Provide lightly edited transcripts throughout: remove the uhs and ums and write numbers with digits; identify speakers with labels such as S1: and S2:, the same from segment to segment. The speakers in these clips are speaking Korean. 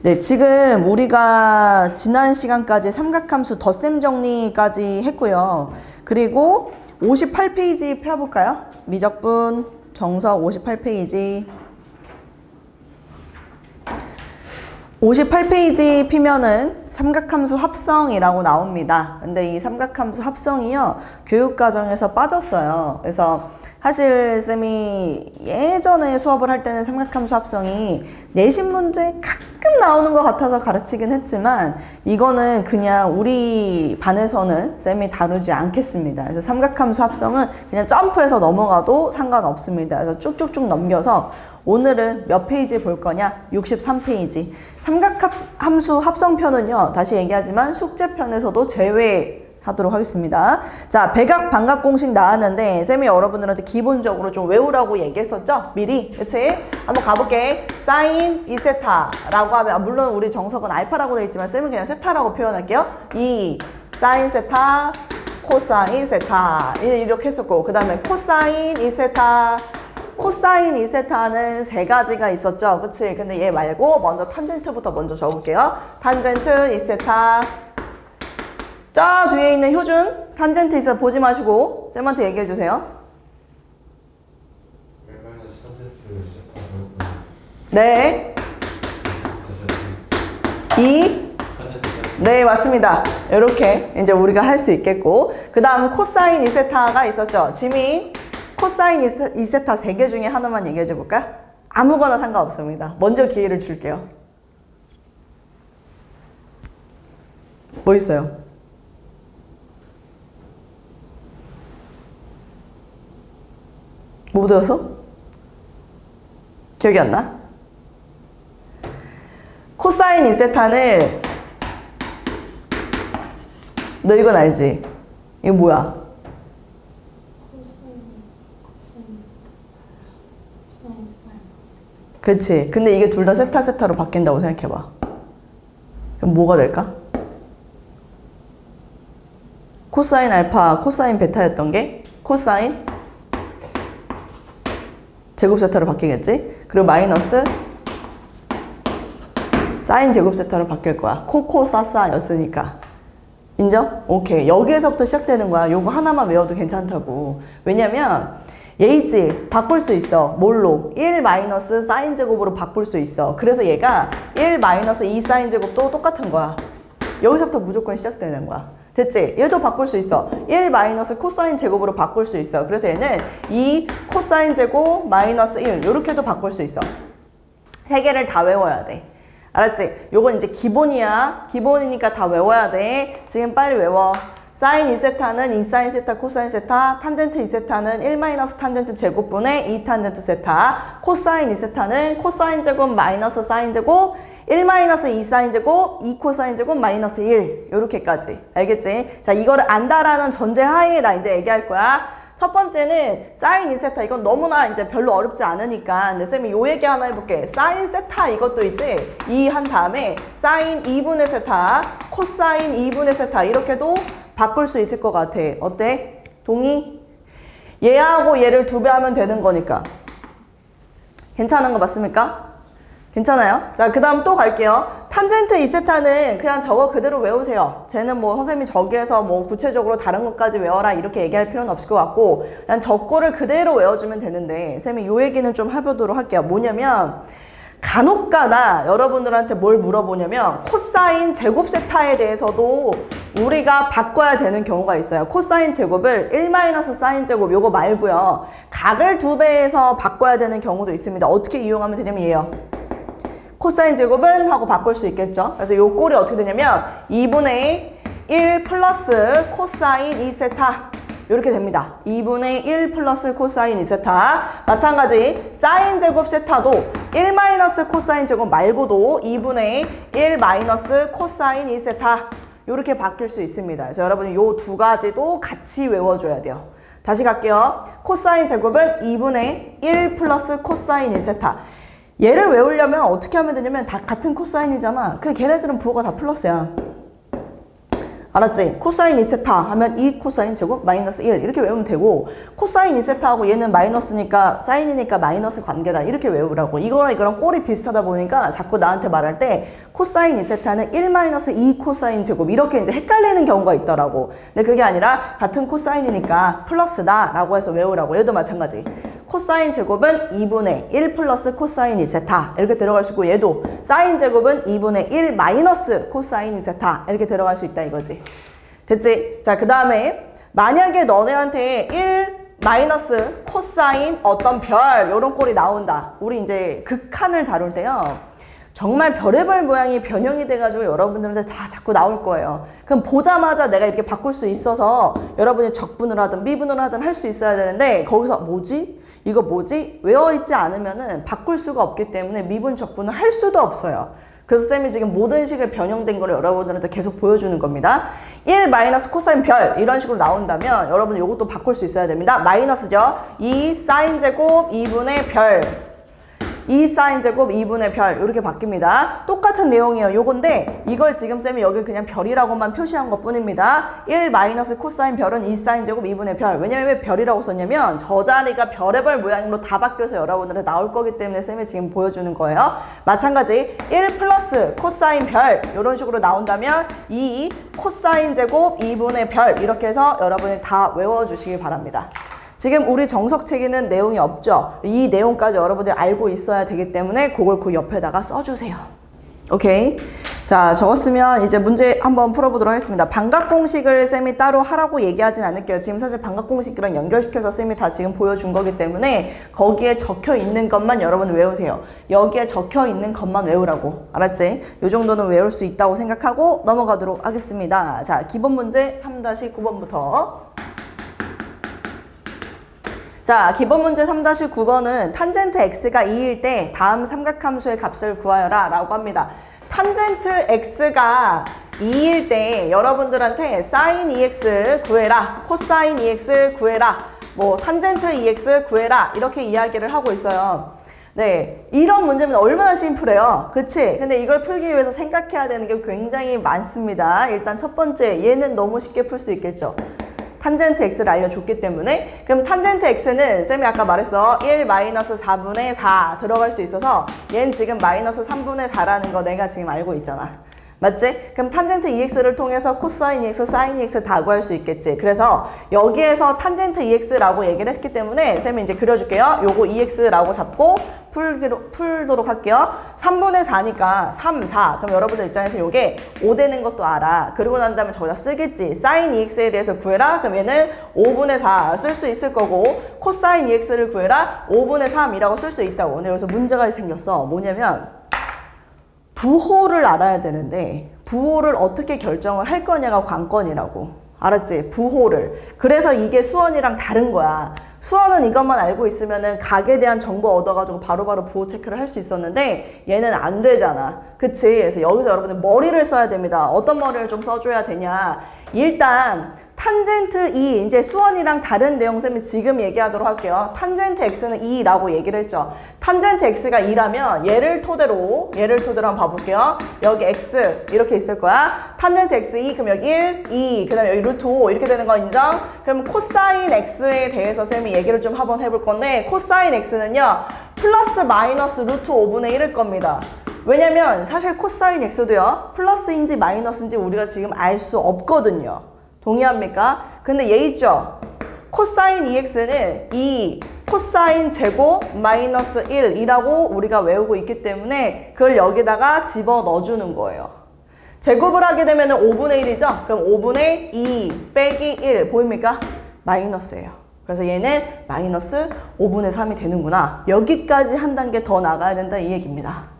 S1: 네, 지금 우리가 지난 시간까지 삼각함수 덧셈 정리까지 했고요. 그리고 58페이지 펴볼까요? 미적분 정석 58페이지. 58페이지 피면은 삼각함수 합성이라고 나옵니다. 근데 이 삼각함수 합성이요, 교육과정에서 빠졌어요. 그래서 사실 쌤이 예전에 수업을 할 때는 삼각함수 합성이 내신 문제 가끔 나오는 것 같아서 가르치긴 했지만 이거는 그냥 우리 반에서는 쌤이 다루지 않겠습니다. 그래서 삼각함수 합성은 그냥 점프해서 넘어가도 상관없습니다. 그래서 쭉쭉쭉 넘겨서 오늘은 몇 페이지 볼 거냐? 63페이지. 삼각함수 합성편은요, 다시 얘기하지만 숙제편에서도 제외하도록 하겠습니다. 자, 백악 반각 공식 나왔는데 쌤이 여러분들한테 기본적으로 좀 외우라고 얘기했었죠? 미리. 그치? 한번 가볼게. 사인 2세타라고 하면, 물론 우리 정석은 알파라고 되어 있지만 쌤은 그냥 세타라고 표현할게요. 2 사인 세타, 코사인 세타 이렇게 했었고, 그 다음에 코사인 2세타, 코사인 2세타는 세 가지가 있었죠. 그치? 근데 얘 말고 먼저 탄젠트부터 먼저 적을게요. 탄젠트 2세타. 저 뒤에 있는 효준, 탄젠트 2세타 보지 마시고 쌤한테 얘기해 주세요. 네. 2. 네, 맞습니다. 이렇게 이제 우리가 할 수 있겠고, 그 다음 코사인 2세타가 있었죠. 지민, 코사인 2세타 3개 중에 하나만 얘기해 줘 볼까요? 아무거나 상관없습니다. 먼저 기회를 줄게요. 뭐 있어요? 뭐 배웠어? 기억이 안 나? 코사인 2세타는 너 이건 알지? 이거 뭐야? 그치. 근데 이게 둘 다 세타 세타로 바뀐다고 생각해봐. 그럼 뭐가 될까? 코사인 알파, 코사인 베타였던 게 코사인 제곱 세타로 바뀌겠지? 그리고 마이너스 사인 제곱 세타로 바뀔 거야. 코코사사였으니까. 인정? 오케이. 여기에서부터 시작되는 거야. 요거 하나만 외워도 괜찮다고. 왜냐면 얘 있지? 바꿀 수 있어. 뭘로? 1 마이너스 사인 제곱으로 바꿀 수 있어. 그래서 얘가 1 마이너스 2 사인 제곱도 똑같은 거야. 여기서부터 무조건 시작되는 거야. 됐지? 얘도 바꿀 수 있어. 1 마이너스 코사인 제곱으로 바꿀 수 있어. 그래서 얘는 2 코사인 제곱 마이너스 1 요렇게도 바꿀 수 있어. 세 개를 다 외워야 돼. 알았지? 요건 이제 기본이야. 기본이니까 다 외워야 돼. 지금 빨리 외워. 사인 2세타는 2 사인 세타 코사인 세타, 탄젠트 2세타는 1 마이너스 탄젠트 제곱분의 2 탄젠트 세타, 코사인 2세타는 코사인 제곱 마이너스 사인 제곱, 1 마이너스 2 사인 제곱, 2 코사인 제곱 마이너스 1 요렇게까지. 알겠지? 자, 이거를 안다라는 전제 하에 나 이제 얘기할 거야. 첫 번째는 사인 2세타. 이건 너무나 이제 별로 어렵지 않으니까 근데 쌤이 요 얘기 하나 해볼게. 사인 세타 이것도 있지? 2 한 다음에 사인 2분의 세타, 코사인 2분의 세타 이렇게도 바꿀 수 있을 것 같아. 어때? 동의? 얘하고 얘를 2배 하면 되는 거니까. 괜찮은 거 맞습니까? 괜찮아요? 자, 그 다음 또 갈게요. 탄젠트 2세타는 그냥 저거 그대로 외우세요. 쟤는 뭐 선생님이 저기에서 뭐 구체적으로 다른 것까지 외워라 이렇게 얘기할 필요는 없을 것 같고 그냥 저 거를 그대로 외워주면 되는데 쌤이 요 얘기는 좀 해보도록 할게요. 뭐냐면 간혹가다 여러분들한테 뭘 물어보냐면 코사인 제곱 세타에 대해서도 우리가 바꿔야 되는 경우가 있어요. 코사인 제곱을 1 마이너스 사인 제곱 요거 말고요. 각을 2배해서 바꿔야 되는 경우도 있습니다. 어떻게 이용하면 되냐면 얘요. 코사인 제곱은 하고 바꿀 수 있겠죠. 그래서 요 꼴이 어떻게 되냐면 2분의 1 플러스 코사인 2세타 이렇게 됩니다. 2분의 1 플러스 코사인 2세타. 마찬가지 사인 제곱 세타도 1 마이너스 코사인 제곱 말고도 2분의 1 마이너스 코사인 2세타 이렇게 바뀔 수 있습니다. 그래서 여러분이 요 두 가지도 같이 외워줘야 돼요. 다시 갈게요. 코사인 제곱은 2분의 1 플러스 코사인 2세타. 얘를 외우려면 어떻게 하면 되냐면 다 같은 코사인이잖아. 근데 걔네들은 부호가 다 플러스야. 알았지? 코사인 2세타 하면 2 코사인 제곱 마이너스 1 이렇게 외우면 되고 코사인 2세타하고 얘는 마이너스니까 사인이니까 마이너스 관계다 이렇게 외우라고. 이거랑 이거랑 꼴이 비슷하다 보니까 자꾸 나한테 말할 때 코사인 2세타는 1 마이너스 2 코사인 제곱 이렇게 이제 헷갈리는 경우가 있더라고. 근데 그게 아니라 같은 코사인이니까 플러스다 라고 해서 외우라고. 얘도 마찬가지. 코사인 제곱은 2분의 1 플러스 코사인 2세타 이렇게 들어갈 수 있고 얘도 사인 제곱은 2분의 1 마이너스 코사인 2세타 이렇게 들어갈 수 있다 이거지. 됐지? 자, 그 다음에 만약에 너네한테 1 마이너스 코사인 어떤 별 요런 꼴이 나온다. 우리 이제 극한을 다룰 때요. 정말 별의별 모양이 변형이 돼가지고 여러분들한테 다 자꾸 나올 거예요. 그럼 보자마자 내가 이렇게 바꿀 수 있어서 여러분이 적분을 하든 미분을 하든 할 수 있어야 되는데 거기서 뭐지? 이거 뭐지? 외워있지 않으면은 바꿀 수가 없기 때문에 미분 적분을 할 수도 없어요. 그래서 쌤이 지금 모든 식을 변형된 거를 여러분들한테 계속 보여주는 겁니다. 1 마이너스 코사인 별 이런 식으로 나온다면 여러분 이것도 바꿀 수 있어야 됩니다. 마이너스죠. 2 사인 제곱 2분의 별 2 사인 제곱 2분의 별 이렇게 바뀝니다. 똑같은 내용이에요. 요건데 이걸 지금 쌤이 여기 그냥 별이라고만 표시한 것 뿐입니다. 1 마이너스 코사인 별은 2 사인 제곱 2분의 별. 왜냐면 왜 별이라고 썼냐면 저 자리가 별의별 모양으로 다 바뀌어서 여러분들한테 나올 거기 때문에 쌤이 지금 보여주는 거예요. 마찬가지 1 플러스 코사인 별 이런 식으로 나온다면 2 코사인 제곱 2분의 별 이렇게 해서 여러분이 다 외워주시기 바랍니다. 지금 우리 정석책에는 내용이 없죠. 이 내용까지 여러분들이 알고 있어야 되기 때문에 그걸 그 옆에다가 써주세요. 오케이. 자, 적었으면 이제 문제 한번 풀어보도록 하겠습니다. 반각공식을 쌤이 따로 하라고 얘기하진 않을게요. 지금 사실 반각공식이랑 연결시켜서 쌤이 다 지금 보여준 거기 때문에 거기에 적혀 있는 것만 여러분 외우세요. 여기에 적혀 있는 것만 외우라고. 알았지? 요 정도는 외울 수 있다고 생각하고 넘어가도록 하겠습니다. 자, 기본 문제 3-9번부터. 자, 기본 문제 3-9번은 탄젠트 x가 2일 때 다음 삼각함수의 값을 구하여라 라고 합니다. 탄젠트 x가 2일 때 여러분들한테 sin 2x 구해라, 코사인 2x 구해라, 뭐 탄젠트 2x 구해라 이렇게 이야기를 하고 있어요. 네, 이런 문제는 얼마나 심플해요. 그치? 근데 이걸 풀기 위해서 생각해야 되는 게 굉장히 많습니다. 일단 첫 번째, 얘는 너무 쉽게 풀 수 있겠죠. 탄젠트 x를 알려줬기 때문에. 그럼 탄젠트 x는 쌤이 아까 말했어. 1 마이너스 4분의 4 들어갈 수 있어서 얘는 지금 마이너스 3분의 4라는 거 내가 지금 알고 있잖아. 맞지? 그럼 탄젠트 2x를 통해서 코사인 2x, 사인 2x 다 구할 수 있겠지. 그래서 여기에서 탄젠트 2x라고 얘기를 했기 때문에 쌤이 이제 그려줄게요. 요거 2x라고 잡고 풀도록 할게요. 3분의 4니까 3, 4. 그럼 여러분들 입장에서 요게 5 되는 것도 알아. 그리고 난 다음에 저기다 쓰겠지. 사인 2x에 대해서 구해라. 그럼 얘는 5분의 4 쓸 수 있을 거고 코사인 2x를 구해라. 5분의 3이라고 쓸 수 있다고. 근데 여기서 문제가 생겼어. 뭐냐면 부호를 알아야 되는데 부호를 어떻게 결정을 할 거냐가 관건이라고. 알았지? 부호를. 그래서 이게 수원이랑 다른 거야. 수원은 이것만 알고 있으면은 각에 대한 정보 얻어가지고 바로바로 부호 체크를 할 수 있었는데 얘는 안 되잖아. 그치? 그래서 여기서 여러분들 머리를 써야 됩니다. 어떤 머리를 좀 써줘야 되냐. 일단 탄젠트 2, 이제 수원이랑 다른 내용 쌤이 지금 얘기하도록 할게요. 탄젠트 x는 2라고 얘기를 했죠. 탄젠트 x가 2라면 얘를 토대로 한번 봐볼게요. 여기 x 이렇게 있을 거야. 탄젠트 x 2, 그럼 여기 1, 2, 그 다음에 여기 루트 5 이렇게 되는 거 인정? 그럼 코사인 x에 대해서 쌤이 얘기를 좀 한번 해볼 건데 코사인 x는요. 플러스 마이너스 루트 5분의 1일 겁니다. 왜냐면 사실 코사인 x도요. 플러스인지 마이너스인지 우리가 지금 알 수 없거든요. 동의합니까? 근데 얘 있죠? 코사인 2x는 2 코사인 제곱 마이너스 1이라고 우리가 외우고 있기 때문에 그걸 여기다가 집어 넣어주는 거예요. 제곱을 하게 되면 5분의 1이죠? 그럼 5분의 2 빼기 1 보입니까? 마이너스예요. 그래서 얘는 마이너스 5분의 3이 되는구나. 여기까지 한 단계 더 나가야 된다 이 얘기입니다.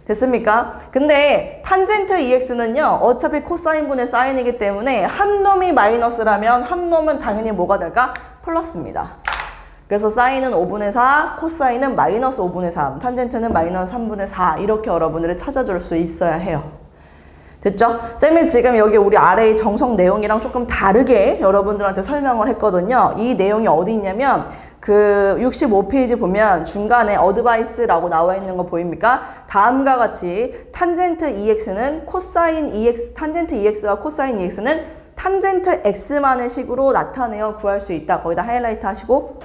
S1: 됐습니까? 근데 탄젠트 2x는요 어차피 코사인분의 사인이기 때문에 한 놈이 마이너스라면 한 놈은 당연히 뭐가 될까? 플러스입니다. 그래서 사인은 5분의 4, 코사인은 마이너스 5분의 3, 탄젠트는 마이너스 3분의 4 이렇게 여러분들이 찾아줄 수 있어야 해요. 됐죠? 쌤이 지금 여기 우리 아래의 정석 내용이랑 조금 다르게 여러분들한테 설명을 했거든요. 이 내용이 어디 있냐면 그 65페이지 보면 중간에 어드바이스라고 나와 있는 거 보입니까? 다음과 같이 탄젠트 EX는 코사인 EX, 탄젠트 EX와 코사인 EX는 탄젠트 X만의 식으로 나타내어 구할 수 있다. 거기다 하이라이트 하시고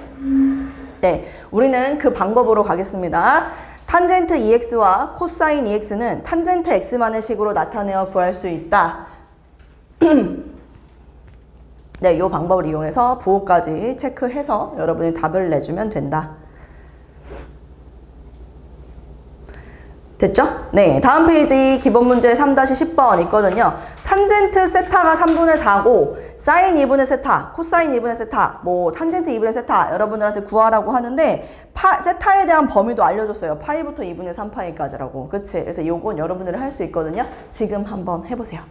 S1: 네, 우리는 그 방법으로 가겠습니다. 탄젠트 EX와 코사인 EX는 탄젠트 X만의 식으로 나타내어 구할 수 있다. 네, 이 방법을 이용해서 부호까지 체크해서 여러분이 답을 내주면 된다. 됐죠? 네, 다음 페이지 기본 문제 3-10번 있거든요. 탄젠트 세타가 3분의 4고 사인 2분의 세타, 코사인 2분의 세타, 뭐 탄젠트 2분의 세타 여러분들한테 구하라고 하는데 세타에 대한 범위도 알려줬어요. 파이부터 2분의 3파이까지라고. 그치? 그래서 요건 여러분들이 할 수 있거든요. 지금 한번 해보세요.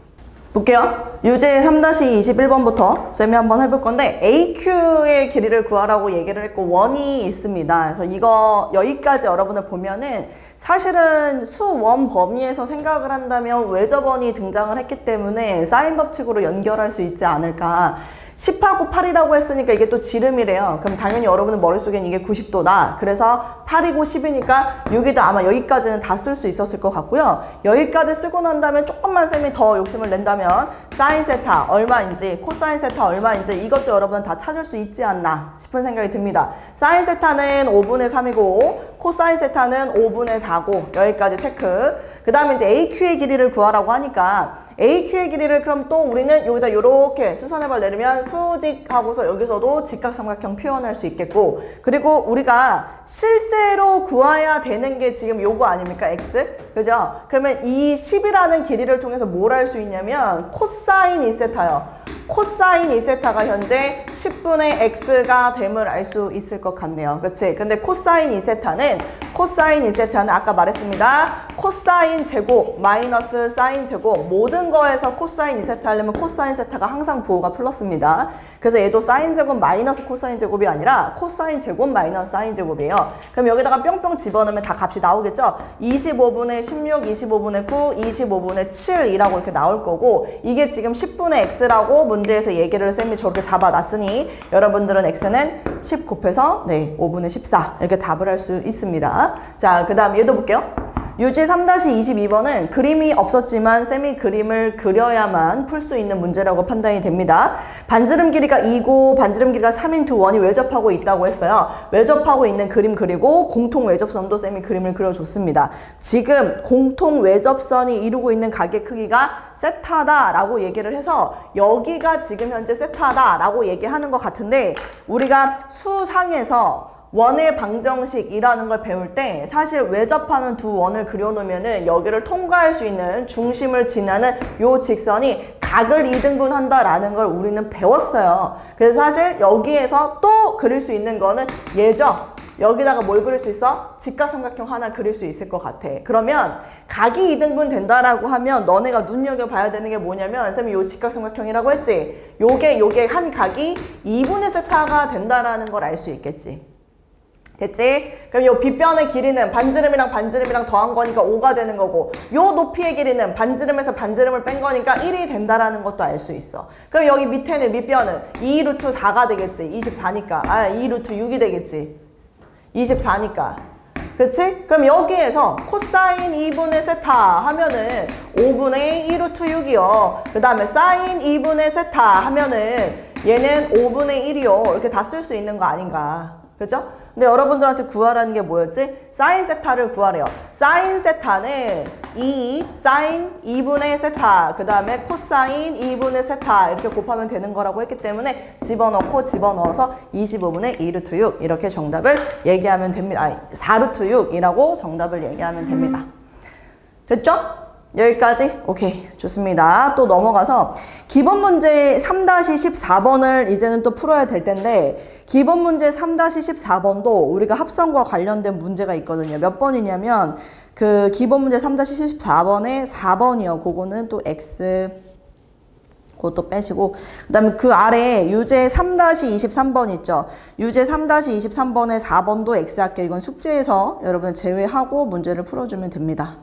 S1: 볼게요. 유제 3-21번부터 쌤이 한번 해볼 건데 AQ의 길이를 구하라고 얘기를 했고 원이 있습니다. 그래서 이거 여기까지 여러분들 보면은 사실은 수원 범위에서 생각을 한다면 외접원이 등장을 했기 때문에 사인 법칙으로 연결할 수 있지 않을까. 10하고 8이라고 했으니까 이게 또 지름이래요. 그럼 당연히 여러분의 머릿속엔 이게 90도다. 그래서 8이고 10이니까 6이다. 아마 여기까지는 다 쓸 수 있었을 것 같고요. 여기까지 쓰고 난 다음에 조금만 쌤이 더 욕심을 낸다면 사인 세타 얼마인지 코사인 세타 얼마인지 이것도 여러분 다 찾을 수 있지 않나 싶은 생각이 듭니다. 사인 세타는 5분의 3이고 코사인 세타는 5분의 4고 여기까지 체크. 그 다음에 이제 AQ의 길이를 구하라고 하니까 AQ의 길이를 그럼 또 우리는 여기다 이렇게 수선해발 내리면 수직하고서 여기서도 직각삼각형 표현할 수 있겠고 그리고 우리가 실제로 구해야 되는 게 지금 요거 아닙니까? X? 그죠? 그러면 이 10이라는 길이를 통해서 뭘 할 수 있냐면 코사인 2세타요. 코사인 2세타가 현재 10분의 x가 됨을 알 수 있을 것 같네요. 그치? 근데 코사인 2세타는 아까 말했습니다. 코사인 제곱 마이너스 사인 제곱 모든 거에서 코사인 2세타 하려면 코사인 세타가 항상 부호가 플러스입니다. 그래서 얘도 사인 제곱 마이너스 코사인 제곱이 아니라 코사인 제곱 마이너스 사인 제곱이에요. 그럼 여기다가 뿅뿅 집어넣으면 다 값이 나오겠죠? 25분의 16, 25분의 9, 25분의 7이라고 이렇게 나올 거고 이게 지금 10분의 x라고 문제에서 얘기를 쌤이 저렇게 잡아놨으니 여러분들은 x는 10 곱해서 5분의 14 이렇게 답을 할 수 있습니다. 자, 그 다음 얘도 볼게요. 유지 3-22번은 그림이 없었지만 쌤이 그림을 그려야만 풀 수 있는 문제라고 판단이 됩니다. 반지름 길이가 2고 반지름 길이가 3인 두 원이 외접하고 있다고 했어요. 외접하고 있는 그림 그리고 공통 외접선도 쌤이 그림을 그려줬습니다. 지금 공통 외접선이 이루고 있는 각의 크기가 세타다라고 얘기를 해서 여기가 지금 현재 세타다라고 얘기하는 것 같은데 우리가 수상에서 원의 방정식이라는 걸 배울 때 사실 외접하는 두 원을 그려놓으면은 여기를 통과할 수 있는 중심을 지나는 요 직선이 각을 2등분 한다라는 걸 우리는 배웠어요. 그래서 사실 여기에서 또 그릴 수 있는 거는 얘죠. 여기다가 뭘 그릴 수 있어? 직각삼각형 하나 그릴 수 있을 것 같아. 그러면 각이 2등분 된다라고 하면 너네가 눈여겨봐야 되는 게 뭐냐면 쌤이 요 직각삼각형이라고 했지? 요게 한 각이 2분의 세타가 된다라는 걸 알 수 있겠지. 됐지? 그럼 요 빗변의 길이는 반지름이랑 더한 거니까 5가 되는 거고 요 높이의 길이는 반지름에서 반지름을 뺀 거니까 1이 된다라는 것도 알 수 있어. 그럼 여기 밑에는 밑변은 2 루트 4가 되겠지. 24니까. 2 루트 6이 되겠지. 24니까. 그치? 그럼 여기에서 코사인 2분의 세타 하면은 5분의 2 루트 6이요. 그 다음에 사인 2분의 세타 하면은 얘는 5분의 1이요. 이렇게 다 쓸 수 있는 거 아닌가. 그죠? 근데 여러분들한테 구하라는 게 뭐였지? 사인 세타를 구하래요. 사인 세타는 2 사인 2분의 세타 그 다음에 코사인 2분의 세타 이렇게 곱하면 되는 거라고 했기 때문에 집어넣어서 25분의 2 루트 6 이렇게 정답을 얘기하면 됩니다. 4 루트 6이라고 정답을 얘기하면 됩니다. 됐죠? 여기까지? 오케이, 좋습니다. 또 넘어가서 기본 문제 3-14번을 이제는 또 풀어야 될 텐데 기본 문제 3-14번도 우리가 합성과 관련된 문제가 있거든요. 몇 번이냐면 그 기본 문제 3-14번에 4번이요. 그거는 또 X 그것도 빼시고 그 다음에 그 아래 유제 3-23번 있죠. 유제 3-23번에 4번도 X 할게요. 이건 숙제에서 여러분 제외하고 문제를 풀어주면 됩니다.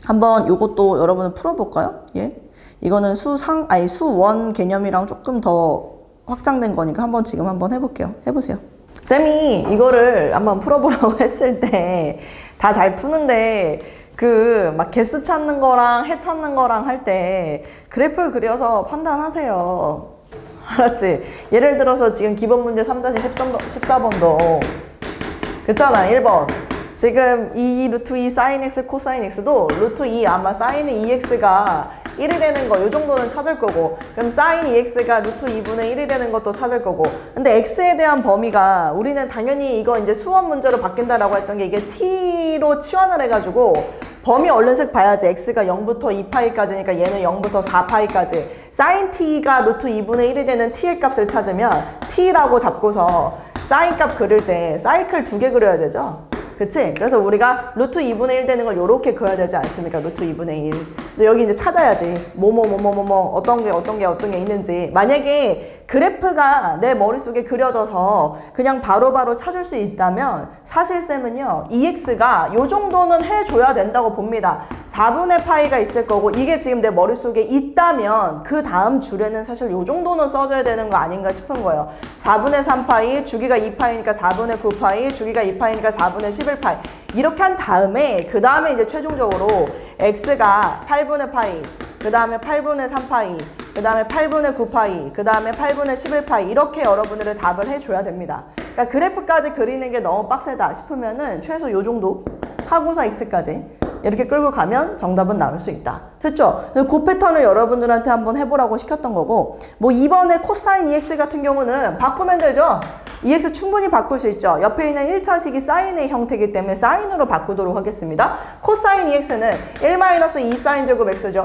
S1: 한번 요것도 여러분은 풀어볼까요? 예. 이거는 수원 개념이랑 조금 더 확장된 거니까 지금 한번 해볼게요. 해보세요. 쌤이 이거를 한번 풀어보라고 했을 때 다 잘 푸는데 막 개수 찾는 거랑 해 찾는 거랑 할 때 그래프 그려서 판단하세요. 알았지? 예를 들어서 지금 기본 문제 3-14번도 그렇잖아. 1번. 지금 2 루트 2 사인 x 코사인 x도 루트 2 아마 사인 2x가 1이 되는 거 요 정도는 찾을 거고, 그럼 사인 2x가 루트 2분의 1이 되는 것도 찾을 거고. 근데 x에 대한 범위가 우리는 당연히 이거 이제 수원 문제로 바뀐다라고 했던 게 이게 t로 치환을 해가지고 범위 얼른색 봐야지. x가 0부터 2파이까지니까 얘는 0부터 4파이까지. 사인 t가 루트 2분의 1이 되는 t의 값을 찾으면 t라고 잡고서 사인 값 그릴 때 사이클 2개 그려야 되죠. 그치? 그래서 우리가 루트 2분의 1 되는 걸 요렇게 그어야 되지 않습니까? 루트 2분의 1. 그래서 여기 이제 찾아야지. 어떤 게 있는지. 만약에 그래프가 내 머릿속에 그려져서 그냥 바로바로 찾을 수 있다면 사실 쌤은요, EX가 요 정도는 해줘야 된다고 봅니다. 4분의 파이가 있을 거고, 이게 지금 내 머릿속에 있다면 그 다음 줄에는 사실 요 정도는 써줘야 되는 거 아닌가 싶은 거예요. 4분의 3파이, 주기가 2파이니까 4분의 9파이, 주기가 2파이니까 4분의 11파이. 이렇게 한 다음에 그 다음에 이제 최종적으로 x가 8분의 파이, 그 다음에 8분의 3파이, 그 다음에 8분의 9파이, 그 다음에 8분의 11파이, 이렇게 여러분들은 답을 해줘야 됩니다. 그러니까 그래프까지 그리는 게 너무 빡세다 싶으면은 최소 요 정도 하고서 x까지 이렇게 끌고 가면 정답은 나올 수 있다. 됐죠? 그 패턴을 여러분들한테 한번 해보라고 시켰던 거고, 뭐 이번에 코사인 EX 같은 경우는 바꾸면 되죠? EX 충분히 바꿀 수 있죠. 옆에 있는 1차식이 사인의 형태이기 때문에 사인으로 바꾸도록 하겠습니다. 코사인 EX는 1-2 사인 제곱 X죠.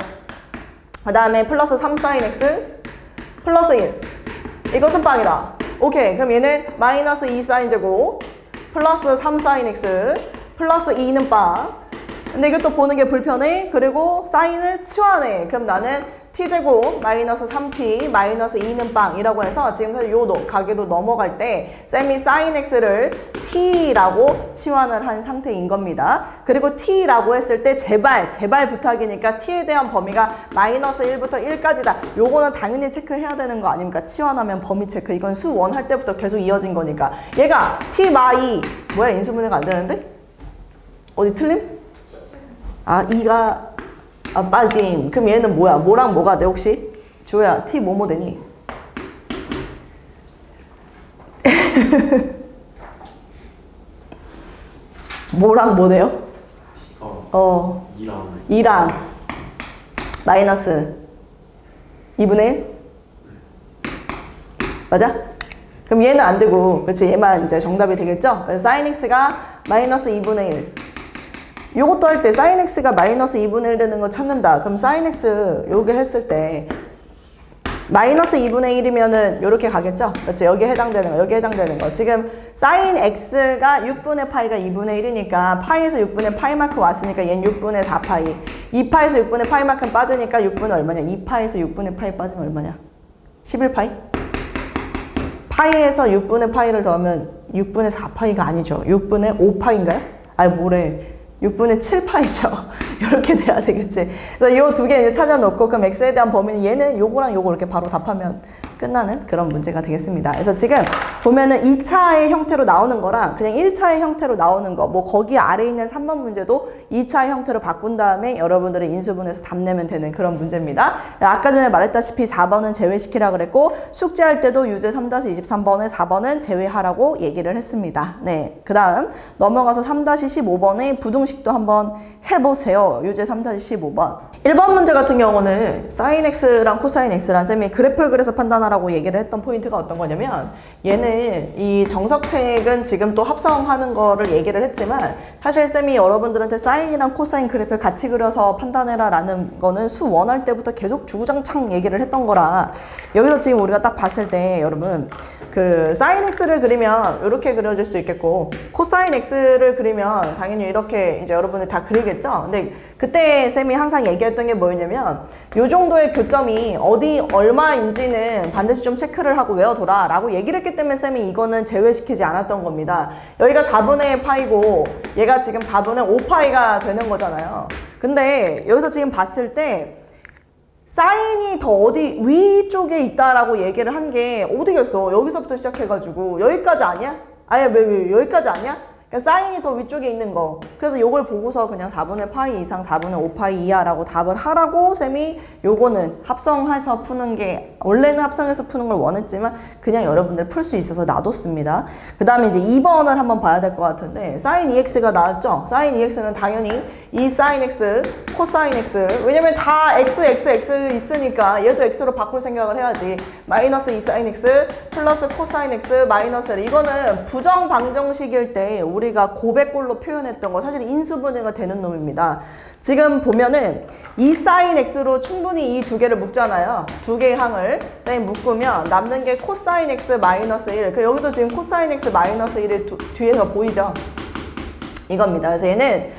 S1: 그 다음에 플러스 3 사인 X 플러스 1. 이것은 빵이다. 오케이. 그럼 얘는 마이너스 2 사인 제곱 플러스 3 사인 X 플러스 2는 빵. 근데 이것도 보는 게 불편해. 그리고 사인을 치환해. 그럼 나는 t제곱 마이너스 3t 마이너스 2는 빵이라고 해서 지금 사실 요 가게로 넘어갈 때 쌤이 sin x를 t라고 치환을 한 상태인 겁니다. 그리고 t라고 했을 때 제발 부탁이니까 t에 대한 범위가 마이너스 1부터 1까지다. 요거는 당연히 체크해야 되는 거 아닙니까? 치환하면 범위 체크. 이건 수1 할 때부터 계속 이어진 거니까. 얘가 t 마2 뭐야? 인수분해가 안 되는데? 어디 틀림? 아, 2가 빠짐. 그럼 얘는 뭐야? 뭐랑 뭐가 돼 혹시? 주호야, t 뭐뭐 되니? 뭐랑 뭐 돼요? 2랑 마이너스 2분의 1? 맞아? 그럼 얘는 안 되고, 그렇지? 얘만 이제 정답이 되겠죠? 그래서 sin x가 마이너스 2분의 1. 요것도 할 때 sin x가 마이너스 2분의 1 되는 거 찾는다. 그럼 sin x 요게 했을 때 마이너스 2분의 1이면은 요렇게 가겠죠? 그렇지? 여기에 해당되는 거, 여기에 해당되는 거. 지금 sin x가 6분의 파이가 2분의 1이니까 파이에서 6분의 파이만큼 왔으니까 얘는 6분의 4파이. 2파에서 6분의 파이만큼 빠지니까 6분의 얼마냐? 2파에서 6분의 파이 빠지면 얼마냐? 11파이? 파이에서 6분의 파이를 더하면 6분의 4파이가 아니죠. 6분의 5파인가요? 아니 뭐래. 6분의 7파이죠. 이렇게 돼야 되겠지. 그래서 이 두 개 이제 찾아놓고, 그럼 x에 대한 범위는 얘는 요거랑 요거 이렇게 바로 답하면 끝나는 그런 문제가 되겠습니다. 그래서 지금 보면은 2차의 형태로 나오는 거랑 그냥 1차의 형태로 나오는 거, 뭐 거기 아래 있는 3번 문제도 2차의 형태로 바꾼 다음에 여러분들의 인수분해서 답 내면 되는 그런 문제입니다. 아까 전에 말했다시피 4번은 제외시키라 그랬고, 숙제할 때도 유제 3-23번에 4번은 제외하라고 얘기를 했습니다. 네. 그 다음 넘어가서 3-15번의 부등식도 한번 해보세요. 유제 3-15번. 1번 문제 같은 경우는 sin x랑 코사인 x랑 쌤이 그래프를 그려서 판단하라고 얘기를 했던 포인트가 어떤 거냐면, 얘는 이 정석책은 지금 또 합성하는 거를 얘기를 했지만 사실 쌤이 여러분들한테 사인이랑 코사인 그래프를 같이 그려서 판단해라 라는 거는 수1 할 때부터 계속 주구장창 얘기를 했던 거라, 여기서 지금 우리가 딱 봤을 때 여러분 그 sin x를 그리면 이렇게 그려질 수 있겠고, 코사인 x를 그리면 당연히 이렇게 이제 여러분들 다 그리겠죠. 근데 그때 쌤이 항상 얘기했던 게 뭐였냐면, 요 정도의 교점이 어디 얼마인지는 반드시 좀 체크를 하고 외워둬라 라고 얘기를 했기 때문에 쌤이 이거는 제외시키지 않았던 겁니다. 여기가 4분의 파이고 얘가 지금 4분의 5파이가 되는 거잖아요. 근데 여기서 지금 봤을 때 사인이 더 어디 위쪽에 있다라고 얘기를 한 게 어디겠어? 여기서부터 시작해가지고 여기까지 아니야? 아예 왜 여기까지 아니야? 그러니까 사인이 더 위쪽에 있는 거. 그래서 요걸 보고서 그냥 4분의 파이 이상 4분의 5파이 이하라고 답을 하라고 쌤이 요거는 합성해서 푸는 게 원래는 합성해서 푸는 걸 원했지만 그냥 여러분들 풀 수 있어서 놔뒀습니다. 그 다음에 이제 2번을 한번 봐야 될 것 같은데 사인 EX가 나왔죠? 사인 EX는 당연히 이 사인 X, 코사인 X 왜냐면 다 X, X, X 있으니까 얘도 X로 바꿀 생각을 해야지. 마이너스 2 사인 X 플러스 코사인 X 마이너스 L 이거는 부정 방정식일 때 우리가 고백꼴로 표현했던 거 사실 인수분해가 되는 놈입니다. 지금 보면은 2 사인 X로 충분히 이 두 개를 묶잖아요. 두 개의 항을 쌤이 묶으면 남는 게 코사인 X 마이너스 1. 그 여기도 지금 코사인 X 마이너스 1이 뒤에서 보이죠? 이겁니다. 그래서 얘는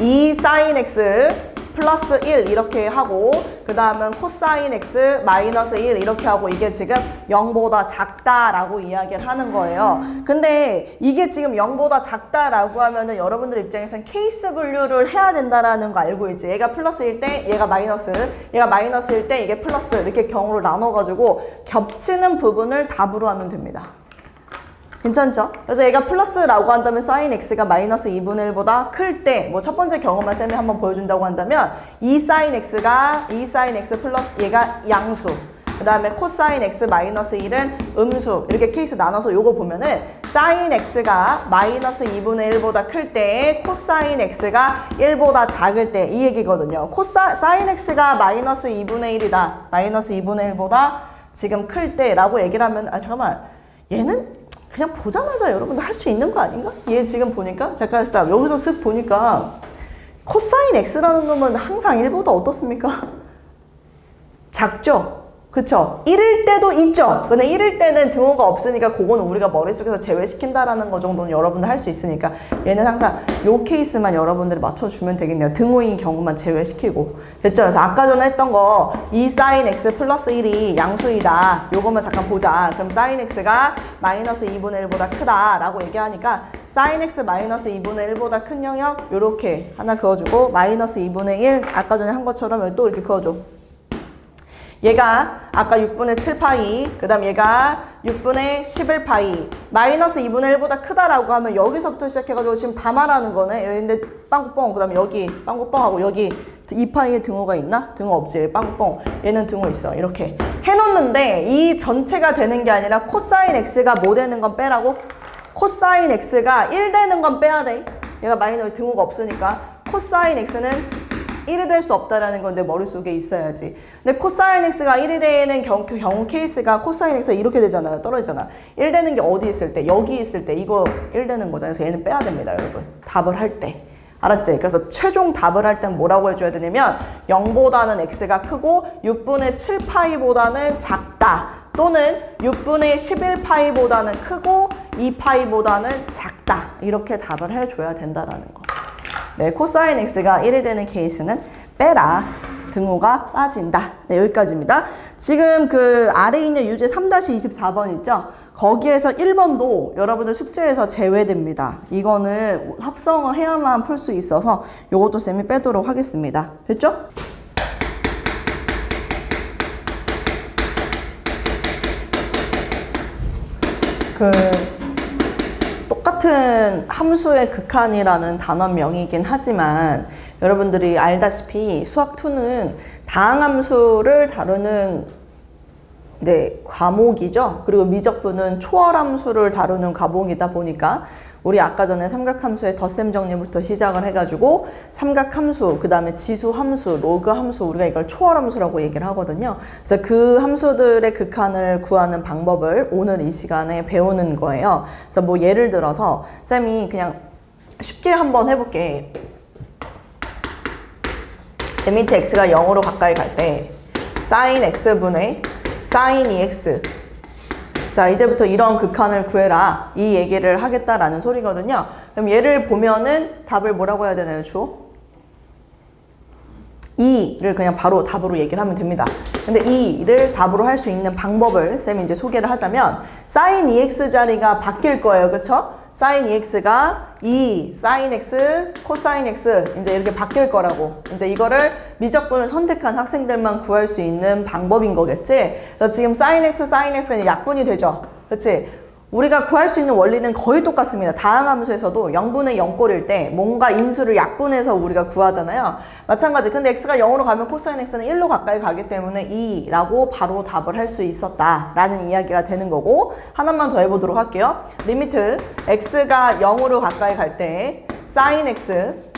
S1: 2 사인 X 플러스 1 이렇게 하고 그 다음은 코사인 X 마이너스 1 이렇게 하고 이게 지금 0보다 작다라고 이야기를 하는 거예요. 근데 이게 지금 0보다 작다라고 하면은 여러분들 입장에서는 케이스 분류를 해야 된다라는 거 알고 있지. 얘가 플러스일 때 얘가 마이너스, 얘가 마이너스일 때 이게 플러스 이렇게 경우를 나눠가지고 겹치는 부분을 답으로 하면 됩니다. 괜찮죠? 그래서 얘가 플러스라고 한다면 사인 X가 마이너스 2분의 1보다 클 때 뭐 첫 번째 경우만 쌤이 한번 보여준다고 한다면 2 사인 X가 2 사인 X 플러스 얘가 양수 그 다음에 코사인 X 마이너스 1은 음수 이렇게 케이스 나눠서 요거 보면은 사인 X가 마이너스 2분의 1보다 클 때 코사인 X가 1보다 작을 때 이 얘기거든요. 사인 X가 마이너스 2분의 1이다. 마이너스 2분의 1보다 지금 클 때라고 얘기를 하면 아 잠깐만 얘는 그냥 보자마자 여러분들 할 수 있는 거 아닌가? 얘 지금 보니까 잠깐 스탑 여기서 쓱 보니까 코사인 X라는 놈은 항상 1보다 어떻습니까? 작죠? 그쵸? 1일 때도 있죠? 근데 1일 때는 등호가 없으니까 그거는 우리가 머릿속에서 제외시킨다라는 거 정도는 여러분들 할 수 있으니까 얘는 항상 요 케이스만 여러분들이 맞춰주면 되겠네요. 등호인 경우만 제외시키고 됐죠? 그래서 아까 전에 했던 거 2 사인 X 플러스 1이 양수이다 요거만 잠깐 보자. 그럼 사인 X가 마이너스 2분의 1보다 크다 라고 얘기하니까 사인 X 마이너스 2분의 1보다 큰 영역 요렇게 하나 그어주고 마이너스 2분의 1 아까 전에 한 것처럼 또 이렇게 그어줘. 얘가 아까 6분의 7파이 그 다음 얘가 6분의 11파이 마이너스 2분의 1보다 크다라고 하면 여기서부터 시작해가지고 지금 다 말하는 거네. 여기인데 빵꾸뻥 그 다음에 여기 빵꾸뻥하고 여기 2파이에 등호가 있나? 등호 없지. 빵꾸뻥 얘는 등호 있어. 이렇게 해놓는데 이 전체가 되는 게 아니라 코사인 X가 뭐 되는 건 빼라고? 코사인 X가 1 되는 건 빼야 돼. 얘가 마이너스 등호가 없으니까 코사인 X는 1이 될 수 없다라는 건 내 머릿속에 있어야지. 근데 코사인 X가 1이 되는 경우 케이스가 코사인 X가 이렇게 되잖아요. 떨어지잖아. 1 되는 게 어디 있을 때? 여기 있을 때 이거 1 되는 거잖아요. 그래서 얘는 빼야 됩니다, 여러분. 답을 할 때. 알았지? 그래서 최종 답을 할 땐 뭐라고 해줘야 되냐면 0보다는 X가 크고 6분의 7파이보다는 작다. 또는 6분의 11파이보다는 크고 2파이보다는 작다. 이렇게 답을 해줘야 된다라는 거. 네, 코사인 X가 1이 되는 케이스는 빼라. 등호가 빠진다. 네, 여기까지입니다. 지금 그 아래에 있는 유제 3-24번 있죠? 거기에서 1번도 여러분들 숙제에서 제외됩니다. 이거는 합성을 해야만 풀 수 있어서 요것도 쌤이 빼도록 하겠습니다. 됐죠? 똑같은 함수의 극한이라는 단원명이긴 하지만 여러분들이 알다시피 수학2는 다항함수를 다루는 과목이죠. 그리고 미적분은 초월함수를 다루는 과목이다 보니까 우리 아까 전에 삼각함수의 덧셈 정리부터 시작을 해가지고 삼각함수, 그 다음에 지수함수, 로그함수 우리가 이걸 초월함수라고 얘기를 하거든요. 그래서 그 함수들의 극한을 구하는 방법을 오늘 이 시간에 배우는 거예요. 그래서 뭐 예를 들어서 쌤이 그냥 쉽게 한번 해볼게. 밑에 x가 0으로 가까이 갈 때 sin x분의 sin 2x 자 이제부터 이런 극한을 구해라 이 얘기를 하겠다라는 소리거든요. 그럼 얘를 보면은 답을 뭐라고 해야 되나요? 주어? 2를 그냥 바로 답으로 얘기를 하면 됩니다. 근데 2를 답으로 할 수 있는 방법을 쌤이 이제 소개를 하자면 sin 2x 자리가 바뀔 거예요. 그쵸? sin EX가 2 sin X 코사인 X 이제 이렇게 바뀔 거라고. 이제 이거를 미적분을 선택한 학생들만 구할 수 있는 방법인 거겠지. 그래서 지금 sin X sin X가 약분이 되죠. 그렇지? 우리가 구할 수 있는 원리는 거의 똑같습니다. 다항함수에서도 0분의 0꼴일 때 뭔가 인수를 약분해서 우리가 구하잖아요. 마찬가지. 근데 x가 0으로 가면 코사인 x는 1로 가까이 가기 때문에 2라고 바로 답을 할 수 있었다라는 이야기가 되는 거고, 하나만 더 해보도록 할게요. 리미트 x가 0으로 가까이 갈 때 sin x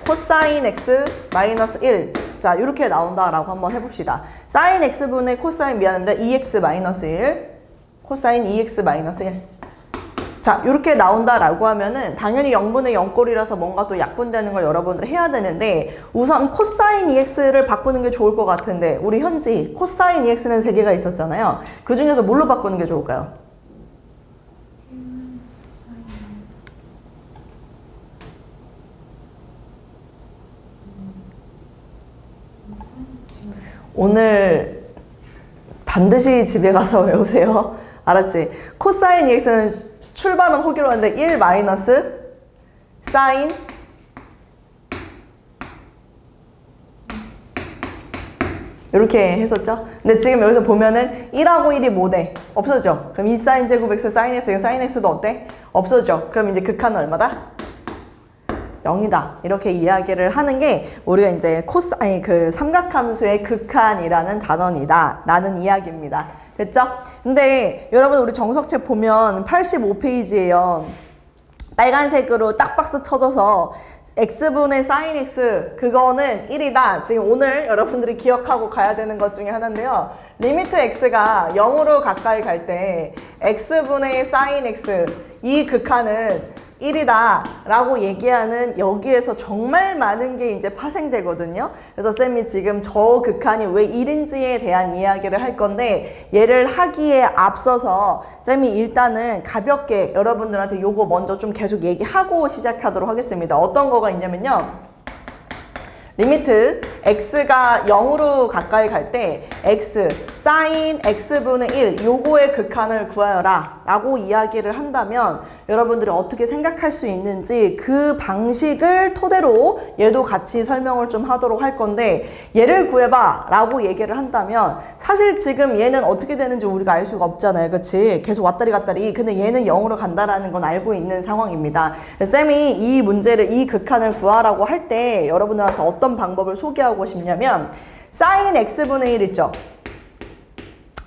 S1: 코사인 x 마이너스 1. 자, 이렇게 나온다라고 한번 해봅시다. sin x분의 코사인 미안한데 2x 마이너스 1 코사인 2x 마이너스 1. 자, 이렇게 나온다라고 하면은 당연히 0분의 0꼴이라서 뭔가 또 약분되는 걸 여러분들 해야 되는데, 우선 코사인 2x를 바꾸는 게 좋을 것 같은데 우리 현지 코사인 2x는 3개가 있었잖아요. 그 중에서 뭘로 바꾸는 게 좋을까요? 오늘 반드시 집에 가서 외우세요. 알았지? 코사인 EX는 출발은 호기로운데 1 마이너스 사인 이렇게 했었죠? 근데 지금 여기서 보면은 1하고 1이 뭐 돼? 없어져. 그럼 2 사인 제곱 X 사인 X, 사인 X도 어때? 없어져. 그럼 이제 극한은 얼마다? 0이다. 이렇게 이야기를 하는 게 우리가 이제 그 삼각함수의 극한이라는 단원이다 라는 이야기입니다. 됐죠? 근데 여러분 우리 정석책 보면 85페이지에요. 빨간색으로 딱 박스 쳐져서 x분의 sin x 그거는 1이다. 지금 오늘 여러분들이 기억하고 가야 되는 것 중에 하나인데요. 리미트 x가 0으로 가까이 갈 때 x분의 sin x 이 극한은 1이다 라고 얘기하는 여기에서 정말 많은 게 이제 파생되거든요. 그래서 쌤이 지금 저 극한이 왜 1인지에 대한 이야기를 할 건데, 얘를 하기에 앞서서 쌤이 일단은 가볍게 여러분들한테 요거 먼저 좀 계속 얘기하고 시작하도록 하겠습니다. 어떤 거가 있냐면요. 리미트 x가 0으로 가까이 갈 때 x sin x분의 1 요거의 극한을 구하여라 라고 이야기를 한다면 여러분들이 어떻게 생각할 수 있는지 그 방식을 토대로 얘도 같이 설명을 좀 하도록 할 건데, 얘를 구해봐 라고 얘기를 한다면 사실 지금 얘는 어떻게 되는지 우리가 알 수가 없잖아요. 그치? 계속 왔다리 갔다리. 근데 얘는 0으로 간다라는 건 알고 있는 상황입니다. 쌤이 이 문제를 이 극한을 구하라고 할 때 여러분들한테 어떤 방법을 소개하고 싶냐면, sin x분의 1 있죠?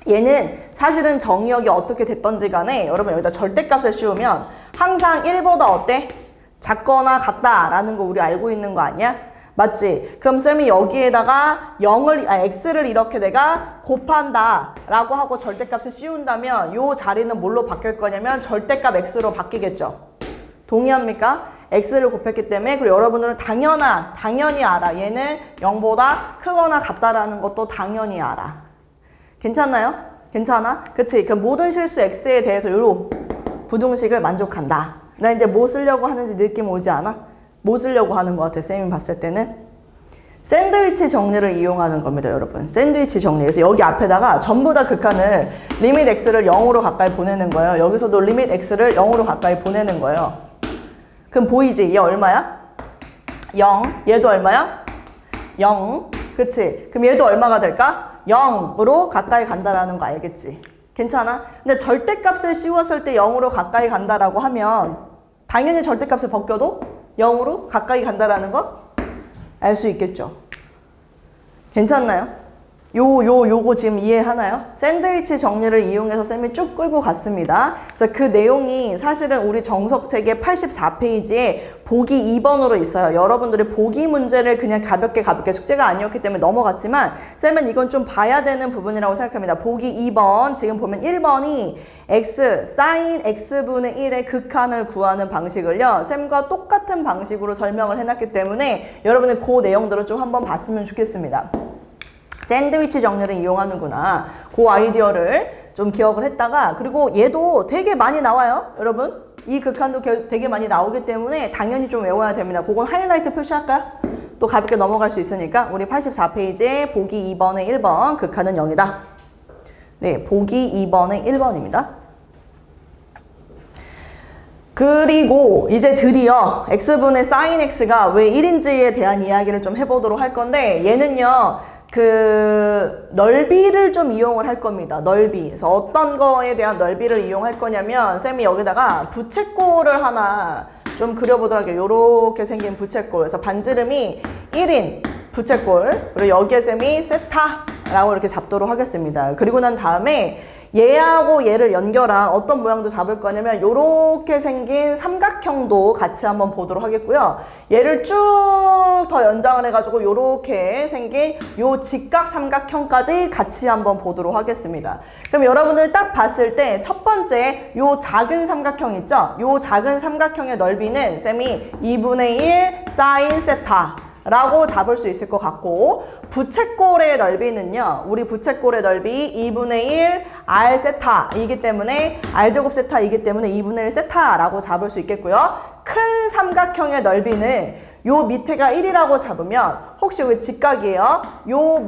S1: 얘는 사실은 정의역이 어떻게 됐던지 간에 여러분 여기다 절대값을 씌우면 항상 1보다 어때? 작거나 같다라는 거 우리 알고 있는 거 아니야? 맞지? 그럼 쌤이 여기에다가 x를 이렇게 내가 곱한다 라고 하고 절대값을 씌운다면 요 자리는 뭘로 바뀔 거냐면 절대값 x로 바뀌겠죠? 동의합니까? x를 곱했기 때문에. 그리고 여러분들은 당연히 알아. 얘는 0보다 크거나 같다라는 것도 당연히 알아. 괜찮나요? 괜찮아? 그치? 그럼 모든 실수 x에 대해서 요 부등식을 만족한다. 나 이제 뭐 쓰려고 하는지 느낌 오지 않아? 뭐 쓰려고 하는 것 같아, 쌤이 봤을 때는? 샌드위치 정리를 이용하는 겁니다, 여러분. 샌드위치 정리. 그래서 여기 앞에다가 전부 다 극한을 리밋 x를 0으로 가까이 보내는 거예요. 여기서도 리밋 x를 0으로 가까이 보내는 거예요. 그럼 보이지? 얘 얼마야? 0. 얘도 얼마야? 0. 그치? 그럼 얘도 얼마가 될까? 0으로 가까이 간다라는 거 알겠지? 괜찮아? 근데 절대값을 씌웠을 때 0으로 가까이 간다라고 하면 당연히 절대값을 벗겨도 0으로 가까이 간다라는 거 알 수 있겠죠? 괜찮나요? 요거 지금 이해하나요? 샌드위치 정리를 이용해서 쌤이 쭉 끌고 갔습니다. 그래서 그 내용이 사실은 우리 정석책의 84페이지에 보기 2번으로 있어요. 여러분들이 보기 문제를 그냥 가볍게 숙제가 아니었기 때문에 넘어갔지만 쌤은 이건 좀 봐야 되는 부분이라고 생각합니다. 보기 2번, 지금 보면 1번이 x, sin x분의 1의 극한을 구하는 방식을요. 쌤과 똑같은 방식으로 설명을 해놨기 때문에 여러분들 그 내용들을 좀 한번 봤으면 좋겠습니다. 샌드위치 정리를 이용하는구나. 그 아이디어를 좀 기억을 했다가, 그리고 얘도 되게 많이 나와요. 여러분 이 극한도 되게 많이 나오기 때문에 당연히 좀 외워야 됩니다. 그건 하이라이트 표시할까요? 또 가볍게 넘어갈 수 있으니까. 우리 84페이지에 보기 2번의 1번 극한은 0이다. 네, 보기 2번의 1번입니다. 그리고 이제 드디어 x분의 sin x가 왜 1인지에 대한 이야기를 좀 해보도록 할 건데, 얘는요 그 넓이를 좀 이용을 할 겁니다. 넓이. 그래서 어떤 거에 대한 넓이를 이용할 거냐면, 쌤이 여기다가 부채꼴을 하나 좀 그려보도록 할게요. 요렇게 생긴 부채꼴. 그래서 반지름이 1인 부채꼴, 그리고 여기에 쌤이 세타라고 이렇게 잡도록 하겠습니다. 그리고 난 다음에 얘하고 얘를 연결한 어떤 모양도 잡을 거냐면, 요렇게 생긴 삼각형도 같이 한번 보도록 하겠고요. 얘를 쭉 더 연장을 해가지고 요렇게 생긴 요 직각 삼각형까지 같이 한번 보도록 하겠습니다. 그럼 여러분들 딱 봤을 때 첫 번째 요 작은 삼각형 있죠? 요 작은 삼각형의 넓이는 쌤이 2분의 1 사인 세타 라고 잡을 수 있을 것 같고, 부채꼴의 넓이는요, 우리 부채꼴의 넓이 2분의 1 r 세타이기 때문에, r제곱 세타이기 때문에 2분의 1 세타라고 잡을 수 있겠고요. 큰 삼각형의 넓이는 요 밑에가 1이라고 잡으면, 혹시 여기 직각이에요, 요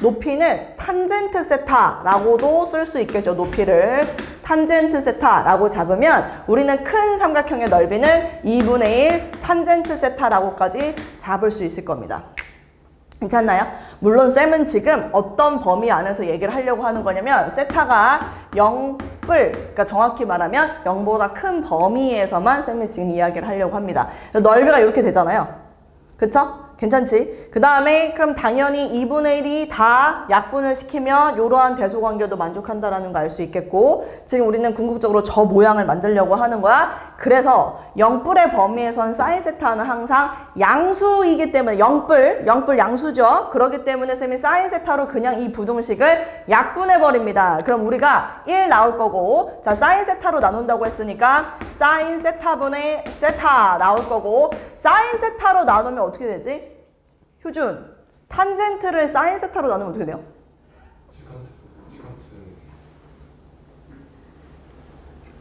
S1: 높이는 탄젠트 세타라고도 쓸 수 있겠죠. 높이를 탄젠트 세타라고 잡으면 우리는 큰 삼각형의 넓이는 2분의 1 탄젠트 세타라고까지 잡을 수 있을 겁니다. 괜찮나요? 물론 쌤은 지금 어떤 범위 안에서 얘기를 하려고 하는 거냐면, 세타가 0뿔, 그러니까 정확히 말하면 0보다 큰 범위에서만 쌤이 지금 이야기를 하려고 합니다. 넓이가 이렇게 되잖아요. 그쵸? 괜찮지? 그 다음에 그럼 당연히 2분의 1이 다 약분을 시키면 이러한 대소관계도 만족한다라는 거 알 수 있겠고, 지금 우리는 궁극적으로 저 모양을 만들려고 하는 거야. 그래서 0뿔의 범위에선 사인 세타는 항상 양수이기 때문에 0뿔 양수죠. 그렇기 때문에 쌤이 사인 세타로 그냥 이 부등식을 약분해 버립니다. 그럼 우리가 1 나올 거고, 자 사인 세타로 나눈다고 했으니까 사인 세타분의 세타 나올 거고, 사인 세타로 나누면 어떻게 되지? 효준, 탄젠트를 사인 세타로 나누면 어떻게 돼요?
S2: 시컨트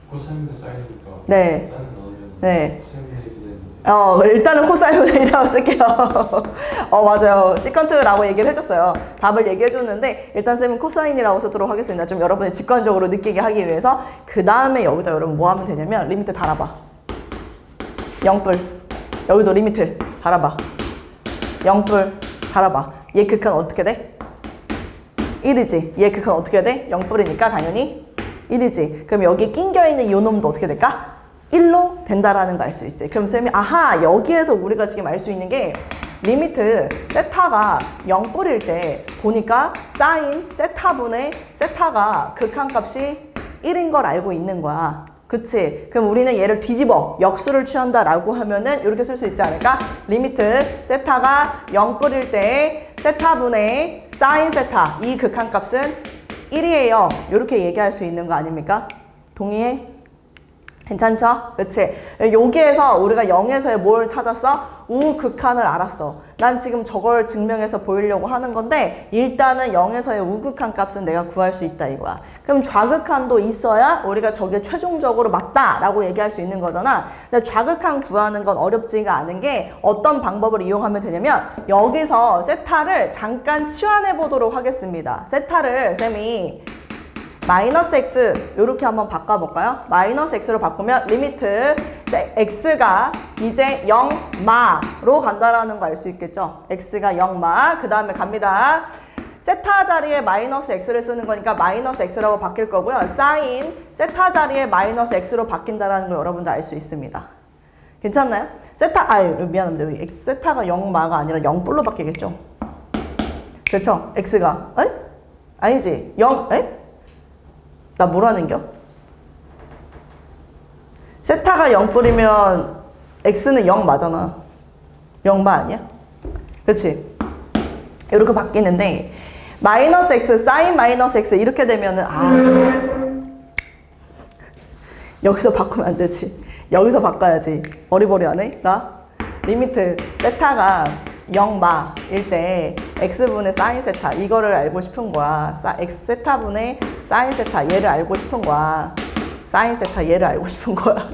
S2: 코사인과 사인이니까
S1: 네.
S2: 사인 넣으면
S1: 네.
S2: 코사인분의
S1: 일단은 코사인분의 1이라고 쓸게요. 맞아요. 시컨트라고 얘기를 해줬어요. 답을 얘기해줬는데, 일단 쌤은 코사인이라고 쓰도록 하겠습니다. 좀 여러분이 직관적으로 느끼게 하기 위해서. 그 다음에 여기다 여러분 뭐 하면 되냐면, 리미트 달아봐. 0뿔. 여기도 리미트 달아봐. 0뿔 달아봐. 얘 극한 어떻게 돼? 1이지. 얘 극한 어떻게 돼? 0뿔이니까 당연히 1이지. 그럼 여기 낑겨있는 이 놈도 어떻게 될까? 1로 된다라는 거 알 수 있지. 그럼 쌤이 아하, 여기에서 우리가 지금 알 수 있는 게, 리미트 세타가 0뿔일 때 보니까 사인 세타분의 세타가 극한값이 1인 걸 알고 있는 거야. 그치? 그럼 우리는 얘를 뒤집어 역수를 취한다 라고 하면은 이렇게 쓸 수 있지 않을까? 리미트 세타가 0뿔일 때 세타분의 사인 세타, 이 극한값은 1이에요. 이렇게 얘기할 수 있는 거 아닙니까? 동의해? 괜찮죠? 그치? 여기에서 우리가 0에서의 뭘 찾았어? 우극한을 알았어. 난 지금 저걸 증명해서 보이려고 하는 건데, 일단은 0에서의 우극한 값은 내가 구할 수 있다 이거야. 그럼 좌극한도 있어야 우리가 저게 최종적으로 맞다라고 얘기할 수 있는 거잖아. 근데 좌극한 구하는 건 어렵지가 않은 게, 어떤 방법을 이용하면 되냐면, 여기서 세타를 잠깐 치환해 보도록 하겠습니다. 세타를 쌤이 마이너스 x 이렇게 한번 바꿔볼까요? 마이너스 x로 바꾸면 리미트 x가 이제 0마로 간다라는 거 알 수 있겠죠? x가 0마. 그 다음에 갑니다. 세타 자리에 마이너스 x를 쓰는 거니까 마이너스 x라고 바뀔 거고요. 사인 세타 자리에 마이너스 x로 바뀐다라는 걸 여러분도 알 수 있습니다. 괜찮나요? 미안합니다. 여기 x 세타가 0마가 아니라 0뿔로 바뀌겠죠? 그렇죠? x가 아니지. 0 나 뭐라는겨? 세타가 0뿔이면 x는 0 맞잖아. 0마 아니야? 그치? 이렇게 바뀌는데, 마이너스 x, 사인 마이너스 x 이렇게 되면은 여기서 바꾸면 안 되지. 여기서 바꿔야지. 어리버리하네? 나? 리미트 세타가 0마일 때 x분의 사인 세타, 이거를 알고 싶은 거야. x 세타분의 사인 세타, 얘를 알고 싶은 거야. 사인 세타, 얘를 알고 싶은 거야.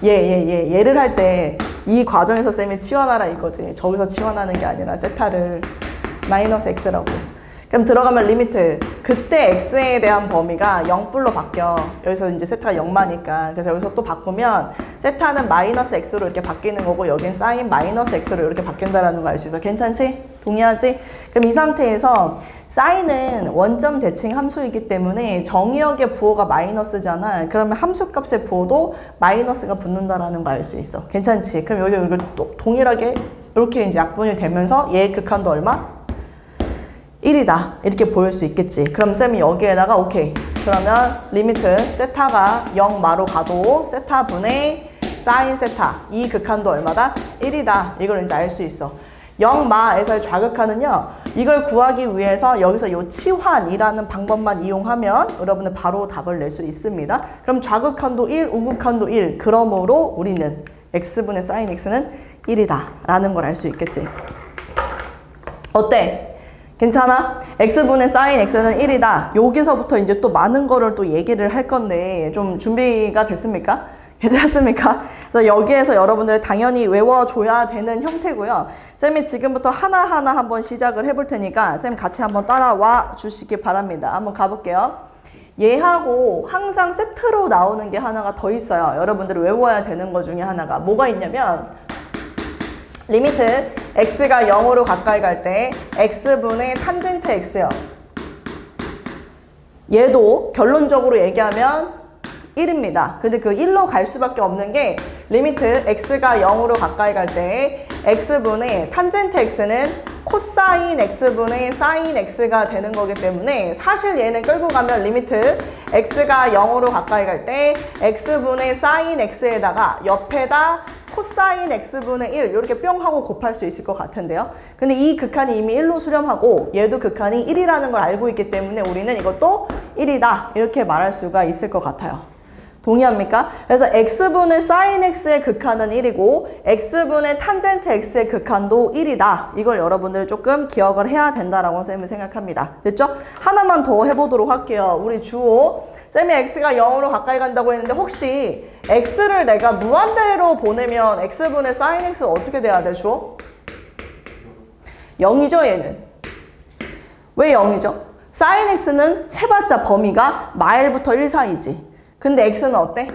S1: 얘를 할 때 이 과정에서 쌤이 치환하라 이거지. 저기서 치환하는 게 아니라 세타를 마이너스 x라고. 그럼 들어가면 리미트. 그때 x에 대한 범위가 0불로 바뀌어. 여기서 이제 세타가 0마니까. 그래서 여기서 또 바꾸면 세타는 마이너스 x로 이렇게 바뀌는 거고 여긴 사인 마이너스 x로 이렇게 바뀐다라는 거 알 수 있어. 괜찮지? 동의하지? 그럼 이 상태에서 사인은 원점 대칭 함수이기 때문에 정의역의 부호가 마이너스잖아. 그러면 함수값의 부호도 마이너스가 붙는다라는 거 알 수 있어. 괜찮지? 그럼 여기 이걸 또 동일하게 이렇게 이제 약분이 되면서 얘의 극한도 얼마? 1이다 이렇게 보일 수 있겠지. 그럼 쌤이 여기에다가 오케이 그러면 리미트 세타가 0마로 가도 세타 분의 사인 세타 이 극한도 얼마다? 1이다 이걸 이제 알 수 있어. 0마에서의 좌극한은요 이걸 구하기 위해서 여기서 요 치환이라는 방법만 이용하면 여러분은 바로 답을 낼 수 있습니다. 그럼 좌극한도 1 우극한도 1 그러므로 우리는 x분의 사인 x는 1이다 라는 걸 알 수 있겠지. 어때? 괜찮아? x분의 사인 x는 1이다. 여기서부터 이제 또 많은 거를 또 얘기를 할 건데 좀 준비가 됐습니까? 괜찮습니까? 그래서 여기에서 여러분들 당연히 외워줘야 되는 형태고요. 쌤이 지금부터 하나하나 한번 시작을 해볼 테니까 쌤 같이 한번 따라와 주시기 바랍니다. 한번 가볼게요. 얘하고 항상 세트로 나오는 게 하나가 더 있어요. 여러분들이 외워야 되는 것 중에 하나가 뭐가 있냐면 리미트 x가 0으로 가까이 갈 때 x분의 탄젠트 x요. 얘도 결론적으로 얘기하면 1입니다. 근데 그 1로 갈 수밖에 없는 게 리미트 x가 0으로 가까이 갈 때 x분의 탄젠트 x는 코사인 x분의 사인 x가 되는 거기 때문에 사실 얘는 끌고 가면 리미트 x가 0으로 가까이 갈 때 x분의 사인 x에다가 옆에다 코사인 x분의 1 이렇게 뿅 하고 곱할 수 있을 것 같은데요. 근데 이 극한이 이미 1로 수렴하고 얘도 극한이 1이라는 걸 알고 있기 때문에 우리는 이것도 1이다 이렇게 말할 수가 있을 것 같아요. 동의합니까? 그래서 x분의 사인 x의 극한은 1이고 x분의 탄젠트 x의 극한도 1이다. 이걸 여러분들 조금 기억을 해야 된다라고 쌤은 생각합니다. 됐죠? 하나만 더 해보도록 할게요. 우리 주호. 쌤이 x가 0으로 가까이 간다고 했는데 혹시 x를 내가 무한대로 보내면 x분의 사인 x가 어떻게 돼야 돼, 주호? 0이죠, 얘는. 왜 0이죠? 사인 x는 해봤자 범위가 마일부터 1 사이지. 근데 x는 어때?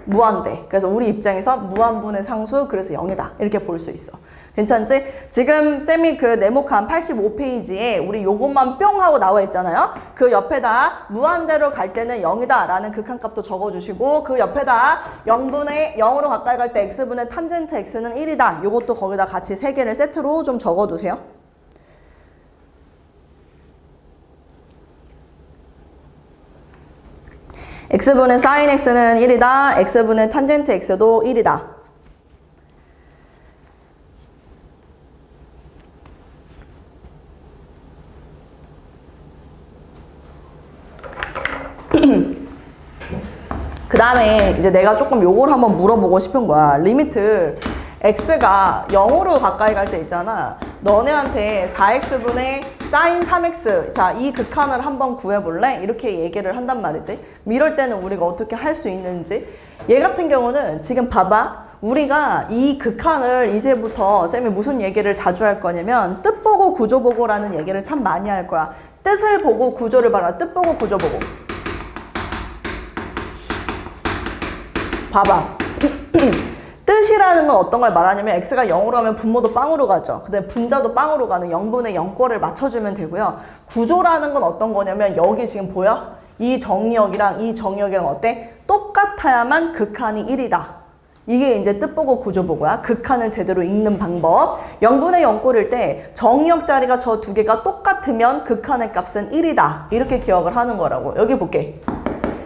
S1: 무한대. 그래서 우리 입장에서 무한분의 상수, 그래서 0이다. 이렇게 볼 수 있어. 괜찮지? 지금 쌤이 그 네모칸 85페이지에 우리 요것만 뿅 하고 나와 있잖아요. 그 옆에다 무한대로 갈 때는 0이다 라는 극한값도 적어주시고 그 옆에다 0으로 가까이 갈 때 x분의 탄젠트 x는 1이다. 요것도 거기다 같이 3개를 세트로 좀 적어두세요. x분의 사인 x는 1이다. x분의 탄젠트 x도 1이다. 그 다음에 이제 내가 조금 요걸 한번 물어보고 싶은 거야. 리미트 x가 0으로 가까이 갈 때 있잖아. 너네한테 4x분의 사인 3x 자, 이 극한을 한번 구해볼래? 이렇게 얘기를 한단 말이지. 이럴 때는 우리가 어떻게 할 수 있는지. 얘 같은 경우는 지금 봐봐. 우리가 이 극한을 이제부터 쌤이 무슨 얘기를 자주 할 거냐면 뜻 보고 구조 보고라는 얘기를 참 많이 할 거야. 뜻을 보고 구조를 봐라. 뜻 보고 구조 보고. 봐봐. 뜻이라는 건 어떤 걸 말하냐면 x가 0으로 하면 분모도 빵으로 가죠. 그 다음에 분자도 빵으로 가는 0분의 0꼴을 맞춰주면 되고요. 구조라는 건 어떤 거냐면 여기 지금 보여? 이 정의역이랑 이 정의역이랑 어때? 똑같아야만 극한이 1이다. 이게 이제 뜻 보고 구조 보고야. 극한을 제대로 읽는 방법. 0분의 0꼴일 때 정의역 자리가 저 두 개가 똑같으면 극한의 값은 1이다. 이렇게 기억을 하는 거라고. 여기 볼게.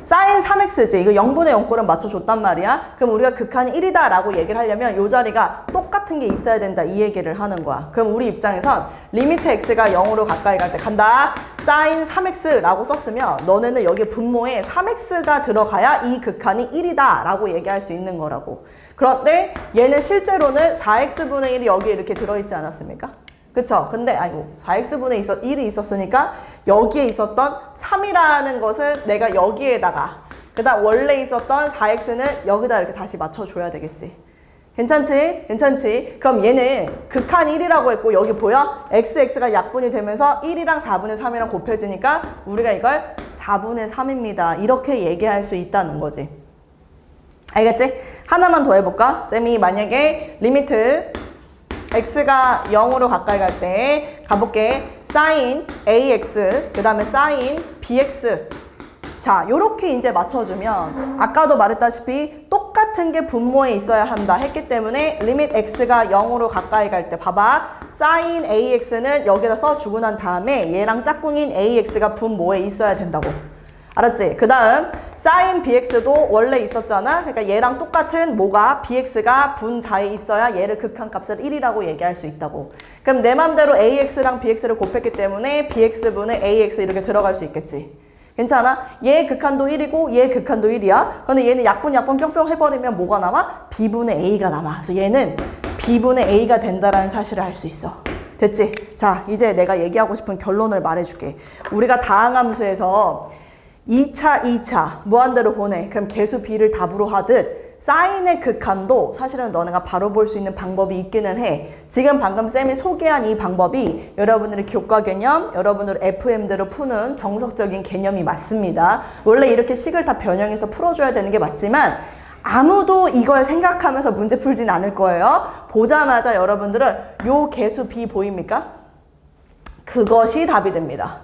S1: 사인 3x지. 이거 0분의 0꼴은 맞춰줬단 말이야. 그럼 우리가 극한이 1이다 라고 얘기를 하려면 이 자리가 똑같은 게 있어야 된다. 이 얘기를 하는 거야. 그럼 우리 입장에선 리미트 x가 0으로 가까이 갈 때 간다. 사인 3x라고 썼으면 너네는 여기 분모에 3x가 들어가야 이 극한이 1이다 라고 얘기할 수 있는 거라고. 그런데 얘는 실제로는 4x분의 1이 여기에 이렇게 들어있지 않았습니까? 그쵸? 근데 아이고 4x분의 1이 있었으니까 여기에 있었던 3이라는 것은 내가 여기에다가 그 다음 원래 있었던 4x는 여기다 이렇게 다시 맞춰줘야 되겠지. 괜찮지? 괜찮지? 그럼 얘는 극한 1이라고 했고 여기 보여? x가 약분이 되면서 1이랑 4분의 3이랑 곱해지니까 우리가 이걸 4분의 3입니다. 이렇게 얘기할 수 있다는 거지. 알겠지? 하나만 더 해볼까? 쌤이 만약에 리미트 x가 0으로 가까이 갈 때 가볼게. sin ax 그 다음에 sin bx 자, 요렇게 이제 맞춰주면 아까도 말했다시피 똑같은 게 분모에 있어야 한다 했기 때문에 리밋 x가 0으로 가까이 갈 때 봐봐. sin ax는 여기다 써주고 난 다음에 얘랑 짝꿍인 ax가 분모에 있어야 된다고. 알았지? 그 다음 sin bx도 원래 있었잖아. 그러니까 얘랑 똑같은 뭐가 bx가 분자에 있어야 얘를 극한값을 1이라고 얘기할 수 있다고. 그럼 내 맘대로 ax랑 bx를 곱했기 때문에 bx분의 ax 이렇게 들어갈 수 있겠지. 괜찮아? 얘 극한도 1이고 얘 극한도 1이야. 근데 얘는 약분 뿅뿅 해버리면 뭐가 남아? b분의 a가 남아. 그래서 얘는 b분의 a가 된다라는 사실을 알 수 있어. 됐지? 자, 이제 내가 얘기하고 싶은 결론을 말해줄게. 우리가 다항함수에서 2차 무한대로 보내. 그럼 계수 b를 답으로 하듯 사인의 극한도 사실은 너네가 바로 볼 수 있는 방법이 있기는 해. 지금 방금 쌤이 소개한 이 방법이 여러분들의 교과 개념, 여러분들 FM대로 푸는 정석적인 개념이 맞습니다. 원래 이렇게 식을 다 변형해서 풀어줘야 되는 게 맞지만 아무도 이걸 생각하면서 문제 풀진 않을 거예요. 보자마자 여러분들은 요 개수 b 보입니까? 그것이 답이 됩니다.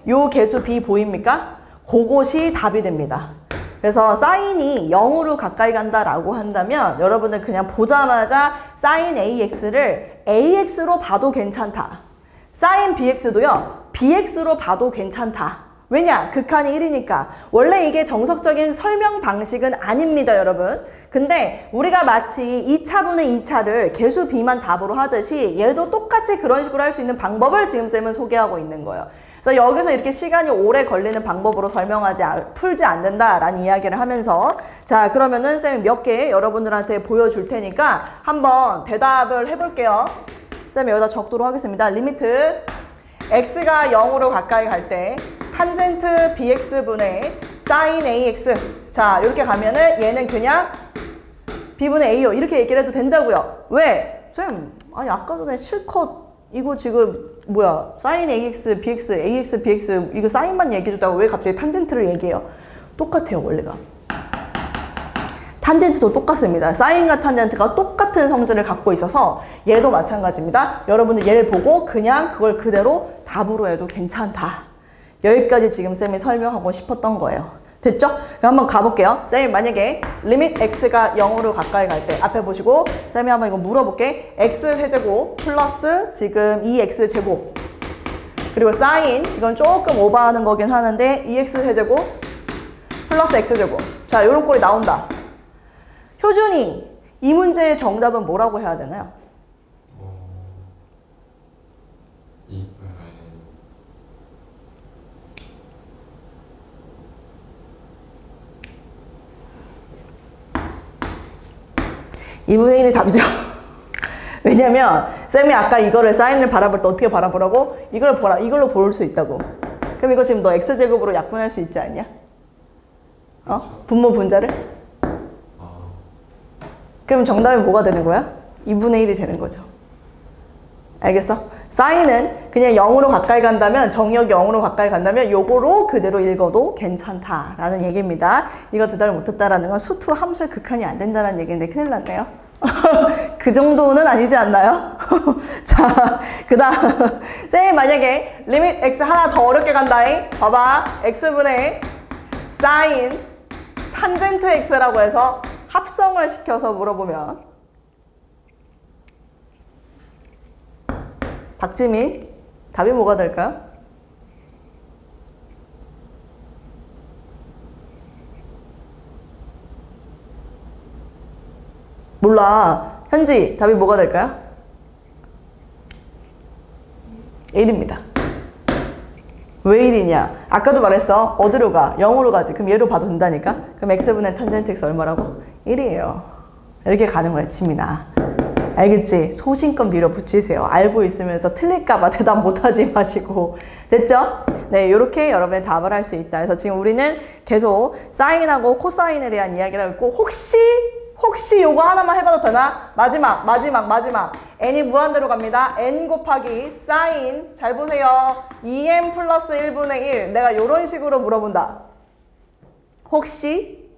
S1: 요 개수 b 보입니까? 그것이 답이 됩니다. 그래서 사인이 0으로 가까이 간다라고 한다면 여러분들 그냥 보자마자 사인 AX를 AX로 봐도 괜찮다. 사인 BX도요. BX로 봐도 괜찮다. 왜냐? 극한이 1이니까. 원래 이게 정석적인 설명 방식은 아닙니다, 여러분. 근데 우리가 마치 2차분의 2차를 개수 B만 답으로 하듯이 얘도 똑같이 그런 식으로 할 수 있는 방법을 지금 쌤은 소개하고 있는 거예요. 그래서 여기서 이렇게 시간이 오래 걸리는 방법으로 풀지 않는다라는 이야기를 하면서 자, 그러면은 쌤이 몇 개 여러분들한테 보여줄 테니까 한번 대답을 해볼게요. 쌤이 여기다 적도록 하겠습니다. 리미트 x가 0으로 가까이 갈 때 탄젠트 bx분의 sin ax 자, 이렇게 가면은 얘는 그냥 b분의 a요. 이렇게 얘기를 해도 된다고요. 왜? 쌤, 아니 아까 전에 실컷 이거 지금 뭐야 sin ax, bx, ax, bx 이거 사인만 얘기해줬다고 왜 갑자기 탄젠트를 얘기해요? 똑같아요 원래가. 탄젠트도 똑같습니다. 사인과 탄젠트가 똑같은 성질을 갖고 있어서 얘도 마찬가지입니다. 여러분들 얘를 보고 그냥 그걸 그대로 답으로 해도 괜찮다. 여기까지 지금 쌤이 설명하고 싶었던 거예요. 됐죠? 그럼 한번 가볼게요. 쌤이 만약에 리밋 x가 0으로 가까이 갈 때 앞에 보시고 쌤이 한번 이거 물어볼게. x세제곱 플러스 지금 2x제곱 그리고 사인 이건 조금 오버하는 거긴 하는데 2x세제곱 플러스 x제곱 자, 요런 꼴이 나온다. 효준이 이 문제의 정답은 뭐라고 해야 되나요? 이분의 1이 답이죠. 왜냐면 쌤이 아까 이거를 사인을 바라볼 때 어떻게 바라보라고? 이걸로 볼 수 있다고. 그럼 이거 지금 너 x제곱으로 약분할 수 있지 않냐? 분모 분자를? 그럼 정답이 뭐가 되는 거야? 2분의 1이 되는 거죠. 알겠어? 사인은 그냥 0으로 가까이 간다면 정역이 0으로 가까이 간다면 요거로 그대로 읽어도 괜찮다라는 얘기입니다. 이거 대답을 못했다라는 건 수투 함수의 극한이 안 된다는 얘기인데 큰일 났네요. 그 정도는 아니지 않나요? 자, 그 다음 쌤이 만약에 리밋 x 하나 더 어렵게 간다잉. 봐봐. x분의 사인 탄젠트 x라고 해서 합성을 시켜서 물어보면 박지민 답이 뭐가 될까요? 몰라. 현지 답이 뭐가 될까요? 1입니다. 왜 1이냐? 아까도 말했어. 어디로 가? 0으로 가지. 그럼 얘로 봐도 된다니까? 그럼 x분의 탄젠트 x 얼마라고? 1이에요. 이렇게 가는 거야, 지민아. 알겠지? 소신껏 밀어붙이세요. 알고 있으면서 틀릴까봐 대답 못하지 마시고. 됐죠? 네, 이렇게 여러분의 답을 할 수 있다. 그래서 지금 우리는 계속 사인하고 코사인에 대한 이야기를 하고 있고, 혹시 요거 하나만 해봐도 되나? 마지막. n이 무한대로 갑니다. n 곱하기 사인, 잘 보세요. 2n 플러스 1분의 1. 내가 요런 식으로 물어본다. 혹시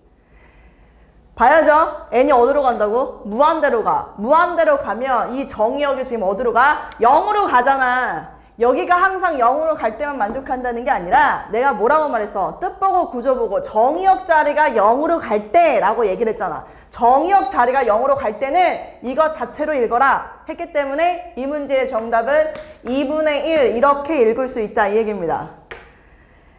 S1: 봐야죠. n이 어디로 간다고? 무한대로 가. 무한대로 가면 이 정의역이 지금 어디로 가? 0으로 가잖아. 여기가 항상 0으로 갈 때만 만족한다는 게 아니라 내가 뭐라고 말했어? 뜻 보고 구조 보고 정의역 자리가 0으로 갈 때라고 얘기를 했잖아. 정의역 자리가 0으로 갈 때는 이것 자체로 읽어라 했기 때문에 이 문제의 정답은 2분의 1 이렇게 읽을 수 있다 이 얘기입니다.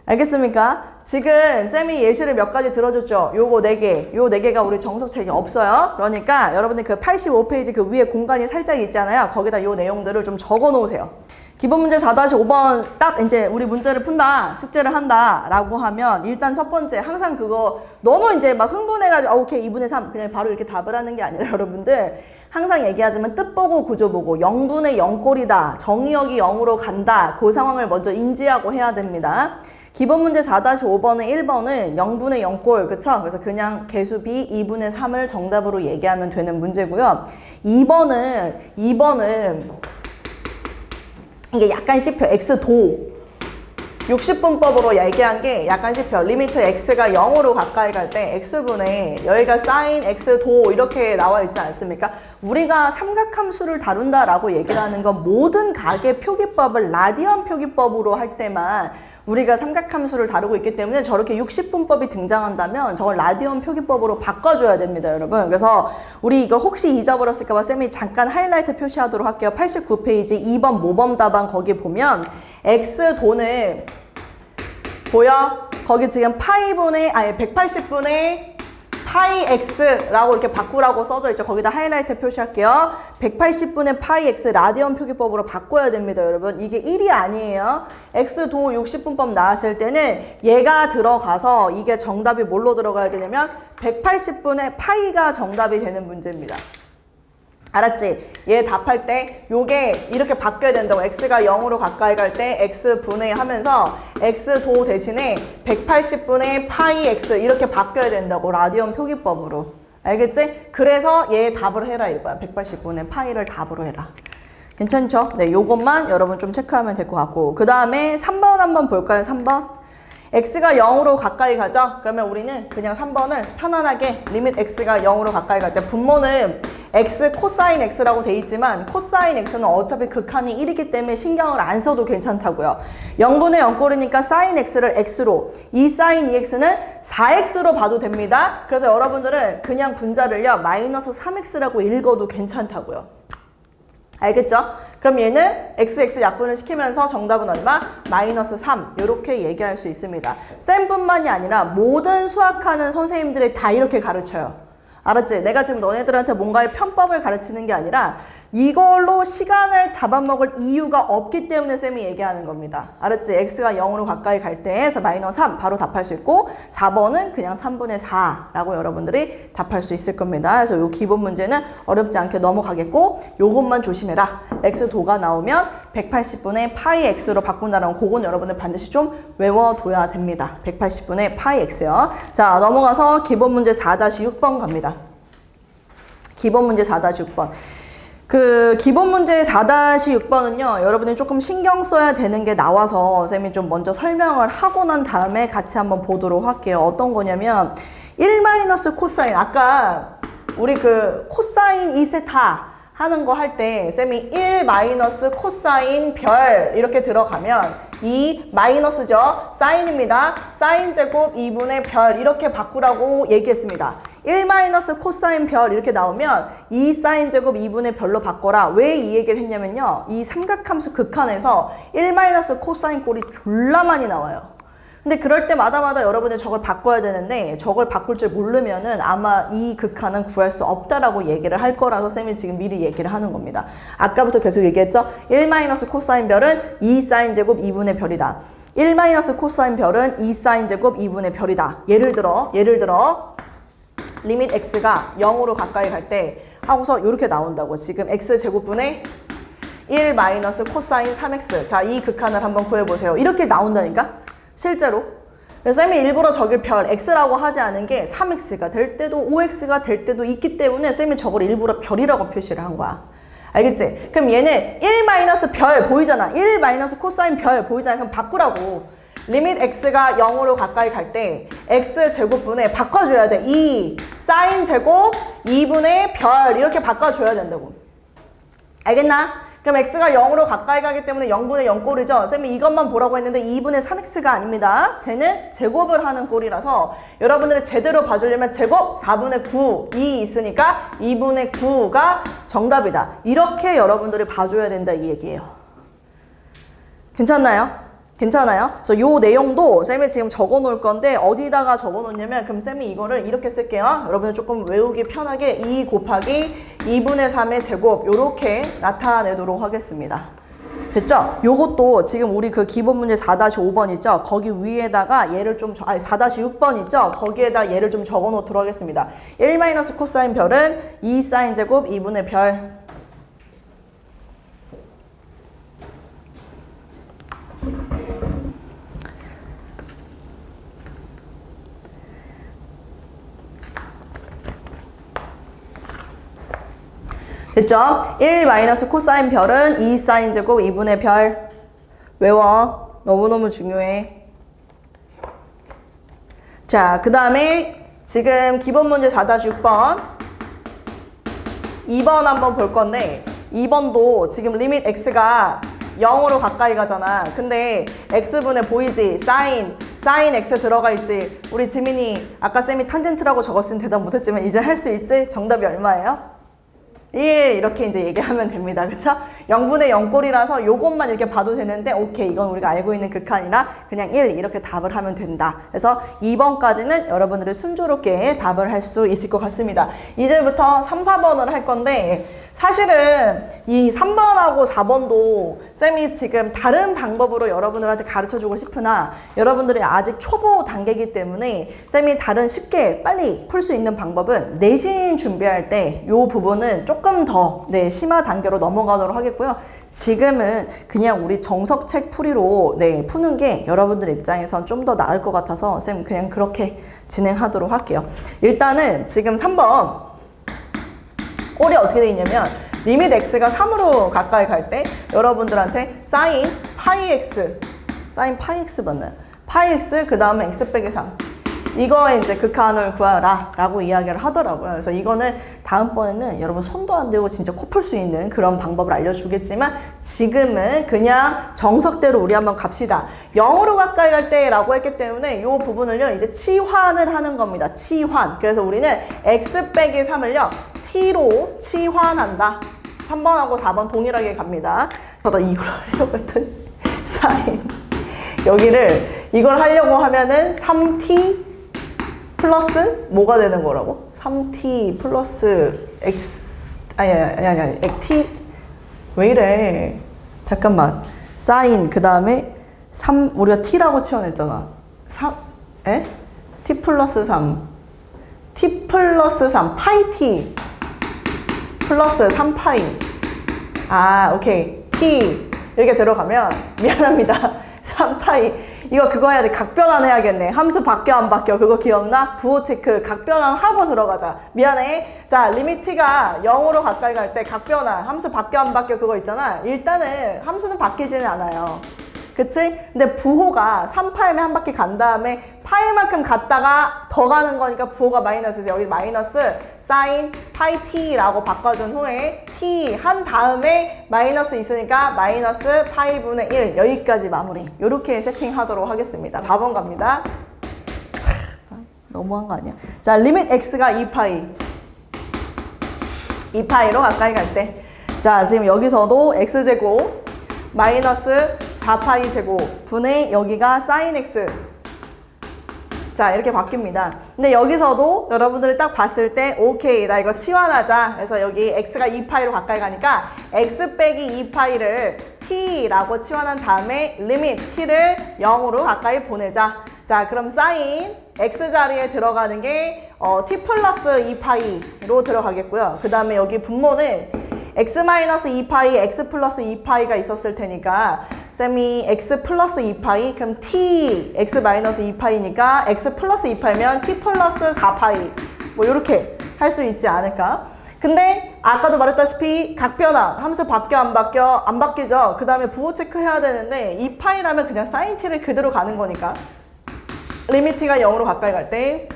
S1: 알겠습니까? 지금 쌤이 예시를 몇 가지 들어줬죠. 요거 4개. 요 4개가 우리 정석책에 없어요. 그러니까 여러분들 그 85페이지 그 위에 공간이 살짝 있잖아요. 거기다 요 내용들을 좀 적어 놓으세요. 기본 문제 4-5번 딱 이제 우리 문제를 푼다, 숙제를 한다 라고 하면 일단 첫 번째 항상 그거 너무 이제 막 흥분해가지고 오케이 2분의 3 그냥 바로 이렇게 답을 하는 게 아니라 여러분들 항상 얘기하지만 뜻 보고 구조 보고 0분의 0꼴이다, 정의역이 0으로 간다 그 상황을 먼저 인지하고 해야 됩니다. 기본 문제 4-5번의 1번은 0분의 0꼴, 그쵸? 그래서 그냥 개수비 2분의 3을 정답으로 얘기하면 되는 문제고요. 2번은 이게 약간 씹혀. x도 60분법으로 얘기한 게 약간 씹혀. 리미트 x가 0으로 가까이 갈 때 x분의 여기가 사인 x도 이렇게 나와 있지 않습니까? 우리가 삼각함수를 다룬다라고 얘기를 하는 건 모든 각의 표기법을 라디언 표기법으로 할 때만 우리가 삼각함수를 다루고 있기 때문에 저렇게 60분법이 등장한다면 저걸 라디언 표기법으로 바꿔줘야 됩니다, 여러분. 그래서 우리 이걸 혹시 잊어버렸을까봐 쌤이 잠깐 하이라이트 표시하도록 할게요. 89페이지 2번 모범 답안 거기 보면 x도는 보여? 거기 지금 180분의 파이 x라고 이렇게 바꾸라고 써져 있죠. 거기다 하이라이트 표시할게요. 180분의 파이 x 라디언 표기법으로 바꿔야 됩니다, 여러분. 이게 1이 아니에요. x도 60분법 나왔을 때는 얘가 들어가서 이게 정답이 뭘로 들어가야 되냐면 180분의 파이가 정답이 되는 문제입니다. 알았지? 얘 답할 때 요게 이렇게 바뀌어야 된다고. x가 0으로 가까이 갈 때 x분의 하면서 x도 대신에 180분의 파이 x 이렇게 바뀌어야 된다고. 라디언 표기법으로. 알겠지? 그래서 얘 답을 해라 이거야. 180분의 파이를 답으로 해라. 괜찮죠? 네, 요것만 여러분 좀 체크하면 될 것 같고. 그 다음에 3번 한번 볼까요? 3번. x가 0으로 가까이 가죠? 그러면 우리는 그냥 3번을 편안하게 리밋 x가 0으로 가까이 갈 때 분모는 x 코사인 x라고 돼 있지만 코사인 x는 어차피 극한이 1이기 때문에 신경을 안 써도 괜찮다고요. 0분의 0꼴이니까 사인 x를 x로, 이 사인 2x는 4x로 봐도 됩니다. 그래서 여러분들은 그냥 분자를요 마이너스 3x라고 읽어도 괜찮다고요. 알겠죠? 그럼 얘는 XX 약분을 시키면서 정답은 얼마? 마이너스 3 이렇게 얘기할 수 있습니다. 쌤뿐만이 아니라 모든 수학하는 선생님들이 다 이렇게 가르쳐요. 알았지? 내가 지금 너네들한테 뭔가의 편법을 가르치는 게 아니라 이걸로 시간을 잡아먹을 이유가 없기 때문에 쌤이 얘기하는 겁니다. 알았지? x가 0으로 가까이 갈 때에서 마이너스 3 바로 답할 수 있고 4번은 그냥 3분의 4라고 여러분들이 답할 수 있을 겁니다. 그래서 요 기본 문제는 어렵지 않게 넘어가겠고 요것만 조심해라. x도가 나오면 180분의 파이 x로 바꾼다는 그건 여러분들 반드시 좀 외워둬야 됩니다. 180분의 파이 x요. 자, 넘어가서 기본 문제 4-6번 갑니다. 기본 문제 4-6번. 그 기본 문제 4-6번은요 여러분이 조금 신경 써야 되는 게 나와서 쌤이 좀 먼저 설명을 하고 난 다음에 같이 한번 보도록 할게요. 어떤 거냐면 1 코사인, 아까 우리 그 코사인 2세타 하는 거 할 때 쌤이 1 코사인 별 이렇게 들어가면 이 마이너스죠. 사인입니다. 사인 제곱 2분의 별 이렇게 바꾸라고 얘기했습니다. 1 코사인 별 이렇게 나오면 2 사인 제곱 2분의 별로 바꿔라. 왜 이 얘기를 했냐면요. 이 삼각함수 극한에서 1 코사인 꼴이 졸라 많이 나와요. 근데 그럴 때마다 여러분이 저걸 바꿔야 되는데 저걸 바꿀 줄 모르면은 아마 이 극한은 구할 수 없다라고 얘기를 할 거라서 쌤이 지금 미리 얘기를 하는 겁니다. 아까부터 계속 얘기했죠? 1 코사인 별은 2 사인 제곱 2분의 별이다. 1 코사인 별은 2 사인 제곱 2분의 별이다. 예를 들어 리밋 x가 0으로 가까이 갈 때 하고서 이렇게 나온다고. 지금 x 제곱분의 1 코사인 3x. 자, 이 극한을 한번 구해보세요. 이렇게 나온다니까? 실제로. 그래서 쌤이 일부러 저길 별 x라고 하지 않은 게 3x가 될 때도 5x가 될 때도 있기 때문에 쌤이 저걸 일부러 별이라고 표시를 한 거야. 알겠지? 그럼 얘는 1 마이너스 별 보이잖아. 1 마이너스 코사인 별 보이잖아. 그럼 바꾸라고. 리밋 x가 0으로 가까이 갈 때 x 제곱분에 바꿔줘야 돼. 2 사인 제곱 2분의 별 이렇게 바꿔줘야 된다고. 알겠나? 그럼 x가 0으로 가까이 가기 때문에 0분의 0 꼴이죠. 쌤이 이것만 보라고 했는데 2분의 3x가 아닙니다. 쟤는 제곱을 하는 꼴이라서 여러분들이 제대로 봐주려면 제곱 4분의 9 2 있으니까 2분의 9가 정답이다. 이렇게 여러분들이 봐줘야 된다 이 얘기예요. 괜찮나요? 괜찮아요? 그래서 요 내용도 쌤이 지금 적어 놓을 건데 어디다가 적어 놓냐면 그럼 쌤이 이거를 이렇게 쓸게요. 여러분들 조금 외우기 편하게 2 곱하기 2분의 3의 제곱 요렇게 나타내도록 하겠습니다. 됐죠? 요것도 지금 우리 그 기본 문제 4-5번 있죠? 거기 위에다가 얘를 좀 4-6번 있죠? 거기에다 얘를 좀 적어 놓도록 하겠습니다. 1 마이너스 코사인 별은 2 사인 제곱 2분의 별. 됐죠? 1 마이너스 코사인 별은 2 사인 제곱 2분의 별. 외워. 너무너무 중요해. 자, 그 다음에 지금 기본 문제 4-6번 2번 한번 볼 건데 2번도 지금 리밋 x가 0으로 가까이 가잖아. 근데 x분의 보이지? 사인 x 들어가 있지? 우리 지민이 아까 쌤이 탄젠트라고 적었으니 대답 못했지만 이제 할 수 있지? 정답이 얼마예요? 1 이렇게 이제 얘기하면 됩니다. 그쵸? 0분의 0꼴이라서 요것만 이렇게 봐도 되는데 오케이 이건 우리가 알고 있는 극한이라 그냥 1 이렇게 답을 하면 된다. 그래서 2번까지는 여러분들이 순조롭게 답을 할 수 있을 것 같습니다. 이제부터 3, 4번을 할 건데 사실은 이 3번하고 4번도 쌤이 지금 다른 방법으로 여러분들한테 가르쳐주고 싶으나 여러분들이 아직 초보 단계이기 때문에 쌤이 다른 쉽게 빨리 풀 수 있는 방법은 내신 준비할 때 이 부분은 조금 더 심화 단계로 넘어가도록 하겠고요. 지금은 그냥 우리 정석책 풀이로 푸는 게 여러분들 입장에선 좀 더 나을 것 같아서 쌤 그냥 그렇게 진행하도록 할게요. 일단은 지금 3번 꼴이 어떻게 돼 있냐면 리밋 x가 3으로 가까이 갈 때 여러분들한테 사인 파이 x 맞나요? 파이 x 그 다음에 x 빼기 3 이거에 이제 극한을 구하라 라고 이야기를 하더라고요. 그래서 이거는 다음번에는 여러분 손도 안 대고 진짜 코 풀 수 있는 그런 방법을 알려주겠지만 지금은 그냥 정석대로 우리 한번 갑시다. 0으로 가까이 갈 때 라고 했기 때문에 이 부분을요 이제 치환을 하는 겁니다. 치환. 그래서 우리는 x 빼기 3을요 t로 치환한다. 3번하고 4번 동일하게 갑니다. 저도 이걸 하려고 했더니 사인 여기를 이걸 하려고 하면은 3t 플러스 뭐가 되는 거라고? 3t 플러스 x 아니 t 왜 이래? 잠깐만 사인 그 다음에 3 우리가 t라고 치워냈잖아. 3 에? t 플러스 3 t 플러스 3 파이 t 플러스 3파이 아 오케이 t 이렇게 들어가면 미안합니다. 3파이 이거 그거 해야 돼. 각변환 해야겠네. 함수 바뀌어 안 바뀌어 그거 기억나? 부호 체크 각변환 하고 들어가자. 미안해. 자 리미트가 0으로 가까이 갈 때 각변환 함수 바뀌어 안 바뀌어 그거 있잖아. 일단은 함수는 바뀌지는 않아요. 그치? 근데 부호가 3파이면 한 바퀴 간 다음에 파이만큼 갔다가 더 가는 거니까 부호가 마이너스지. 여기 마이너스 사인 파이 t라고 바꿔준 후에 t 한 다음에 마이너스 있으니까 마이너스 파이분의 1 여기까지 마무리. 요렇게 세팅하도록 하겠습니다. 4번 갑니다. 참, 너무한 거 아니야? 자 리밋 x가 2파이로 가까이 갈 때 자 지금 여기서도 x제곱 마이너스 4파이 제곱 분의 여기가 사인 x 자 이렇게 바뀝니다. 근데 여기서도 여러분들이 딱 봤을 때 오케이 나 이거 치환하자. 그래서 여기 x가 2파이로 가까이 가니까 x 빼기 2파이를 t라고 치환한 다음에 리밋 t를 0으로 가까이 보내자. 자 그럼 사인 x 자리에 들어가는 게 t 플러스 2파이로 들어가겠고요. 그 다음에 여기 분모는 x 마이너스 2파이 x 플러스 2파이가 있었을 테니까 쌤이 x 플러스 2파이 그럼 t x 마이너스 2파이니까 x 플러스 2파이면 t 플러스 4파이 뭐 이렇게 할 수 있지 않을까? 근데 아까도 말했다시피 각변환 함수 바뀌어 안 바뀌어? 안 바뀌죠? 그 다음에 부호 체크해야 되는데 2파이라면 그냥 사인 t를 그대로 가는 거니까 리미트가 0으로 가까이 갈 때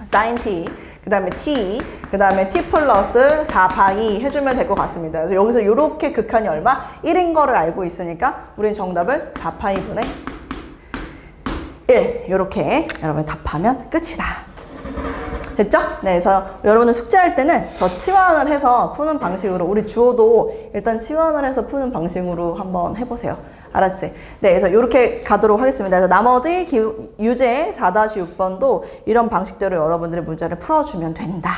S1: sin t, 그 다음에 t, 그 다음에 t 플러스 4파이 해주면 될 것 같습니다. 그래서 여기서 이렇게 극한이 얼마? 1인 거를 알고 있으니까 우린 정답을 4파이분의 1 이렇게 여러분 답하면 끝이다. 됐죠? 네, 그래서 여러분은 숙제할 때는 저 치환을 해서 푸는 방식으로 우리 주어도 일단 치환을 해서 푸는 방식으로 한번 해보세요. 알았지? 네, 그래서 이렇게 가도록 하겠습니다. 그래서 나머지 유제 4-6번도 이런 방식대로 여러분들의 문제를 풀어주면 된다.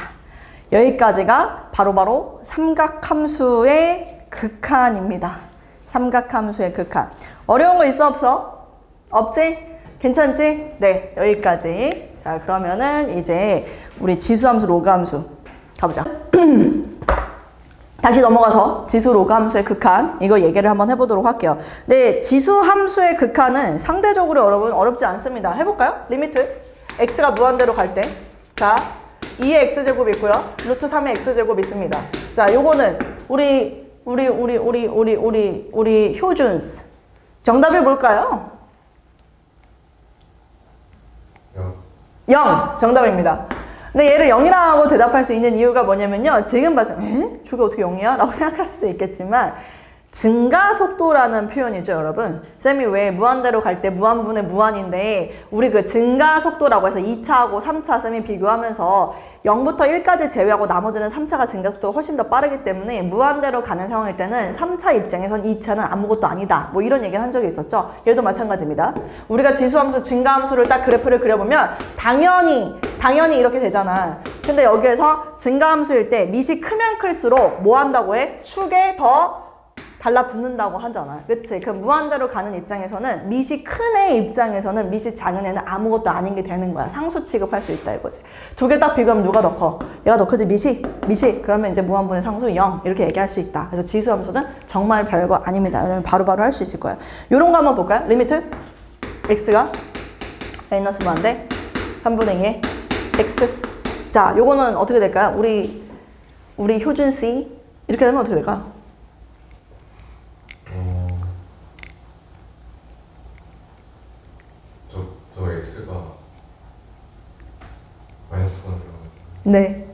S1: 여기까지가 바로바로 삼각함수의 극한입니다. 삼각함수의 극한. 어려운 거 있어 없어? 없지? 괜찮지? 네, 여기까지. 자, 그러면은 이제 우리 지수함수, 로그함수 가보자. 다시 넘어가서 지수 로그 함수의 극한 이거 얘기를 한번 해보도록 할게요. 네, 지수 함수의 극한은 상대적으로 여러분 어렵지 않습니다. 해볼까요? 리미트 x가 무한대로 갈 때 자 2의 x제곱 있고요. 루트 3의 x제곱 있습니다. 자, 요거는 우리 효준스 정답이 뭘까요? 0 정답입니다. 근데 얘를 0이라고 대답할 수 있는 이유가 뭐냐면요. 지금 봐서 저게 어떻게 0이야? 라고 생각할 수도 있겠지만 증가속도라는 표현이죠, 여러분. 쌤이 왜 무한대로 갈 때 무한분의 무한인데 우리 그 증가속도라고 해서 2차하고 3차 쌤이 비교하면서 0부터 1까지 제외하고 나머지는 3차가 증가속도가 훨씬 더 빠르기 때문에 무한대로 가는 상황일 때는 3차 입장에선 2차는 아무것도 아니다. 뭐 이런 얘기를 한 적이 있었죠. 얘도 마찬가지입니다. 우리가 지수함수, 증가함수를 딱 그래프를 그려보면 당연히 이렇게 되잖아. 근데 여기에서 증가함수일 때 밑이 크면 클수록 뭐 한다고 해? 축에 더 달라붙는다고 하잖아. 그치? 그럼 무한대로 가는 입장에서는 밑이 큰 애 입장에서는 밑이 작은 애는 아무것도 아닌 게 되는 거야. 상수 취급할 수 있다 이거지. 두 개를 딱 비교하면 누가 더 커? 얘가 더 크지? 밑이 그러면 이제 무한분의 상수 0 이렇게 얘기할 수 있다. 그래서 지수함수는 정말 별거 아닙니다. 여러분 바로바로 할 수 있을 거예요. 요런 거 한번 볼까요? 리미트 x가 마이너스 무한대 3분의 2의 x. 자, 요거는 어떻게 될까요? 우리 효준 씨 이렇게 되면 어떻게 될까요?
S2: 저 x가 마이너스가 들어가요.
S1: 네.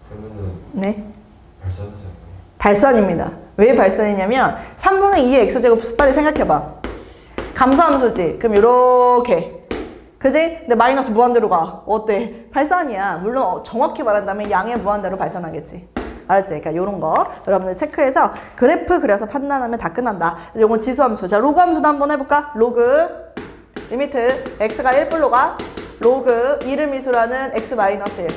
S2: 그러면은
S1: 네.
S2: 발산하지 않나요?
S1: 발산입니다. 왜 발산이냐면 3분의 2의 x제곱 빨리 생각해봐. 감소함수지. 그럼 요렇게. 그지? 근데 마이너스 무한대로 가. 어때? 발산이야. 물론 정확히 말한다면 양의 무한대로 발산하겠지. 알았지? 그러니까 요런 거 여러분들 체크해서 그래프 그려서 판단하면 다 끝난다. 요건 지수함수. 자, 로그 함수도 한번 해볼까? 로그 리미트 x가 1불로 가. 로그 2를 미수로 하는 x 마이너스 1.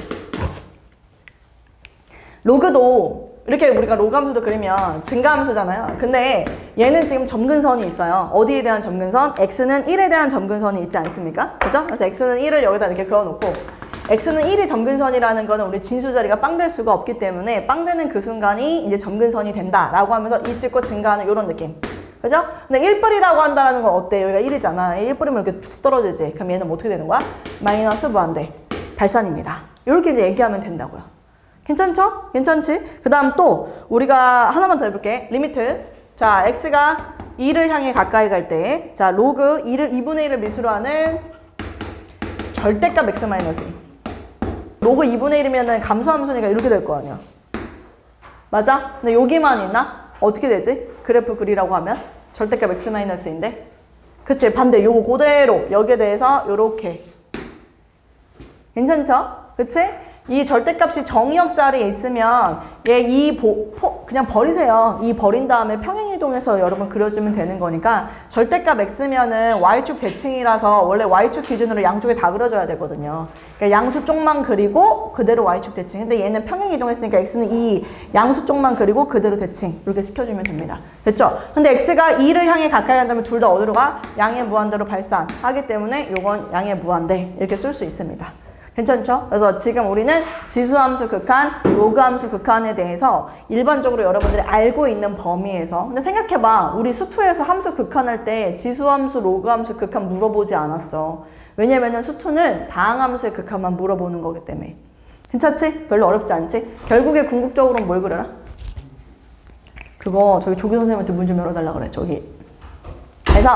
S1: 로그도 이렇게 우리가 로그 함수도 그리면 증가함수잖아요. 근데 얘는 지금 점근선이 있어요. 어디에 대한 점근선? x는 1에 대한 점근선이 있지 않습니까? 그죠? 그래서 x는 1을 여기다 이렇게 그어놓고 x는 1이 점근선이라는 거는 우리 진수 자리가 빵 될 수가 없기 때문에 빵 되는 그 순간이 이제 점근선이 된다라고 하면서 2 찍고 증가하는 이런 느낌. 그죠? 근데 1뿔이라고 한다는 건 어때? 여기가 1이잖아. 1뿔이면 이렇게 툭 떨어지지. 그럼 얘는 뭐 어떻게 되는 거야? 마이너스 무한대. 발산입니다. 이렇게 이제 얘기하면 된다고요. 괜찮죠? 괜찮지? 그 다음 또 우리가 하나만 더 해볼게. 리미트. 자, x가 2를 향해 가까이 갈 때, 자, 로그 2분의 1을 미수로 하는 절대값 x 마이너스 2. 로그 2분의 1이면은 감소함수니까 이렇게 될 거 아니야. 맞아? 근데 여기만 있나? 어떻게 되지? 그래프 그리라고 하면 절대값 x 마이너스 2인데, 그치? 반대 요거 그대로 여기에 대해서 요렇게. 괜찮죠? 그치? 이 절대값이 정의역 자리에 있으면 얘 그냥 버리세요. 이 버린 다음에 평행이동해서 여러분 그려주면 되는 거니까 절대값 x면은 y축 대칭이라서 원래 y축 기준으로 양쪽에 다 그려줘야 되거든요. 그러니까 양수 쪽만 그리고 그대로 y축 대칭. 근데 얘는 평행이동했으니까 x는 이 양수 쪽만 그리고 그대로 대칭 이렇게 시켜주면 됩니다. 됐죠? 근데 x가 2를 향해 가까이 간다면 둘 다 어디로 가? 양의 무한대로 발산하기 때문에 요건 양의 무한대 이렇게 쓸 수 있습니다. 괜찮죠? 그래서 지금 우리는 지수함수 극한, 로그함수 극한에 대해서 일반적으로 여러분들이 알고 있는 범위에서 근데 생각해봐. 우리 수투에서 함수 극한할 때 지수함수, 로그함수 극한 물어보지 않았어. 왜냐면은 수투는 다항함수의 극한만 물어보는 거기 때문에. 괜찮지? 별로 어렵지 않지? 결국에 궁극적으로는 뭘 그려라? 그거 저기 조기 선생님한테 문 좀 열어달라 그래. 저기. 그래서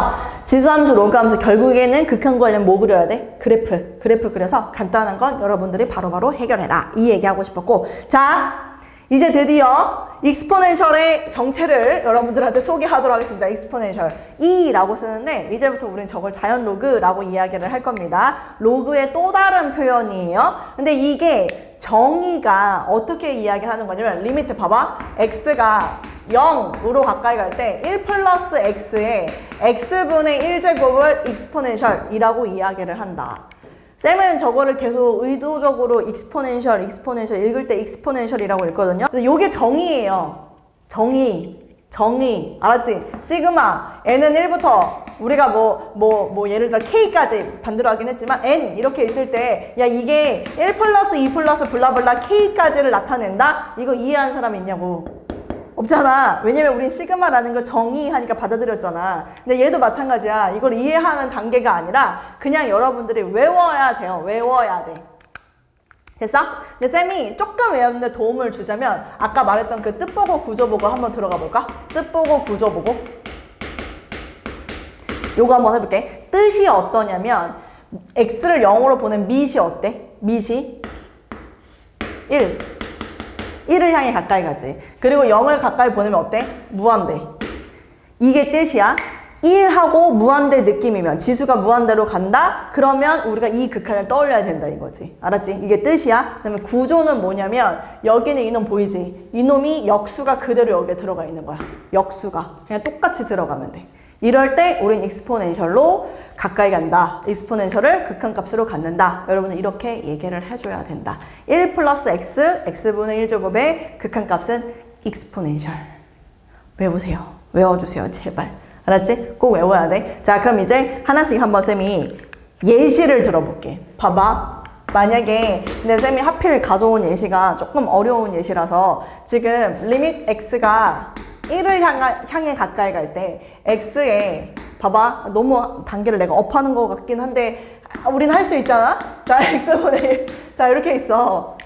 S1: 지수함수, 로그함수 결국에는 극한 구하려면 뭐 그려야 돼? 그래프 그려서 간단한 건 여러분들이 바로바로 해결해라. 이 얘기하고 싶었고 자 이제 드디어 익스포넨셜의 정체를 여러분들한테 소개하도록 하겠습니다. 익스포넨셜 E라고 쓰는데 이제부터 우리는 저걸 자연 로그라고 이야기를 할 겁니다. 로그의 또 다른 표현이에요. 근데 이게 정의가 어떻게 이야기하는 거냐면 리미트 봐봐. X가 0으로 가까이 갈 때 1 플러스 X에 X분의 1제곱을 익스포넨셜이라고 이야기를 한다. 쌤은 저거를 계속 의도적으로 익스포넨셜 읽을 때 익스포넨셜이라고 읽거든요. 근데 요게 정의예요. 정의. 알았지? 시그마, n은 1부터 우리가 뭐 예를 들어 k까지 반대로 하긴 했지만 n 이렇게 있을 때 야 이게 1 플러스 2 플러스 블라블라 k까지를 나타낸다? 이거 이해하는 사람 있냐고. 없잖아. 왜냐면 우린 시그마라는 걸 정의하니까 받아들였잖아. 근데 얘도 마찬가지야. 이걸 이해하는 단계가 아니라 그냥 여러분들이 외워야 돼요. 외워야 돼. 됐어? 근데 쌤이 조금 외우는데 도움을 주자면 아까 말했던 그 뜻보고 구조보고 한번 들어가 볼까? 뜻보고 구조보고 요거 한번 해볼게. 뜻이 어떠냐면 x를 0으로 보낸 밑이 어때? 밑이 1을 향해 가까이 가지. 그리고 0을 가까이 보내면 어때? 무한대. 이게 뜻이야. 1하고 무한대 느낌이면 지수가 무한대로 간다? 그러면 우리가 이 극한을 떠올려야 된다 이거지. 알았지? 이게 뜻이야. 그 다음에 구조는 뭐냐면 여기는 이놈 보이지? 이놈이 역수가 그대로 여기에 들어가 있는 거야. 역수가. 그냥 똑같이 들어가면 돼. 이럴 때 우린 익스포넨셜로 가까이 간다. 익스포넨셜을 극한값으로 갖는다. 여러분은 이렇게 얘기를 해줘야 된다. 1 플러스 x, x분의 1제곱의 극한값은 익스포넨셜. 외우세요. 외워주세요. 제발. 알았지? 꼭 외워야 돼. 자, 그럼 이제 하나씩 한번 쌤이 예시를 들어볼게. 봐봐. 만약에 근데 쌤이 하필 가져온 예시가 조금 어려운 예시라서 지금 리밋 x가 1을 향해 가까이 갈 때 x에 봐봐. 너무 단계를 내가 업하는 것 같긴 한데 우린 할 수 있잖아? 자, x분의 1. 자, 이렇게 있어.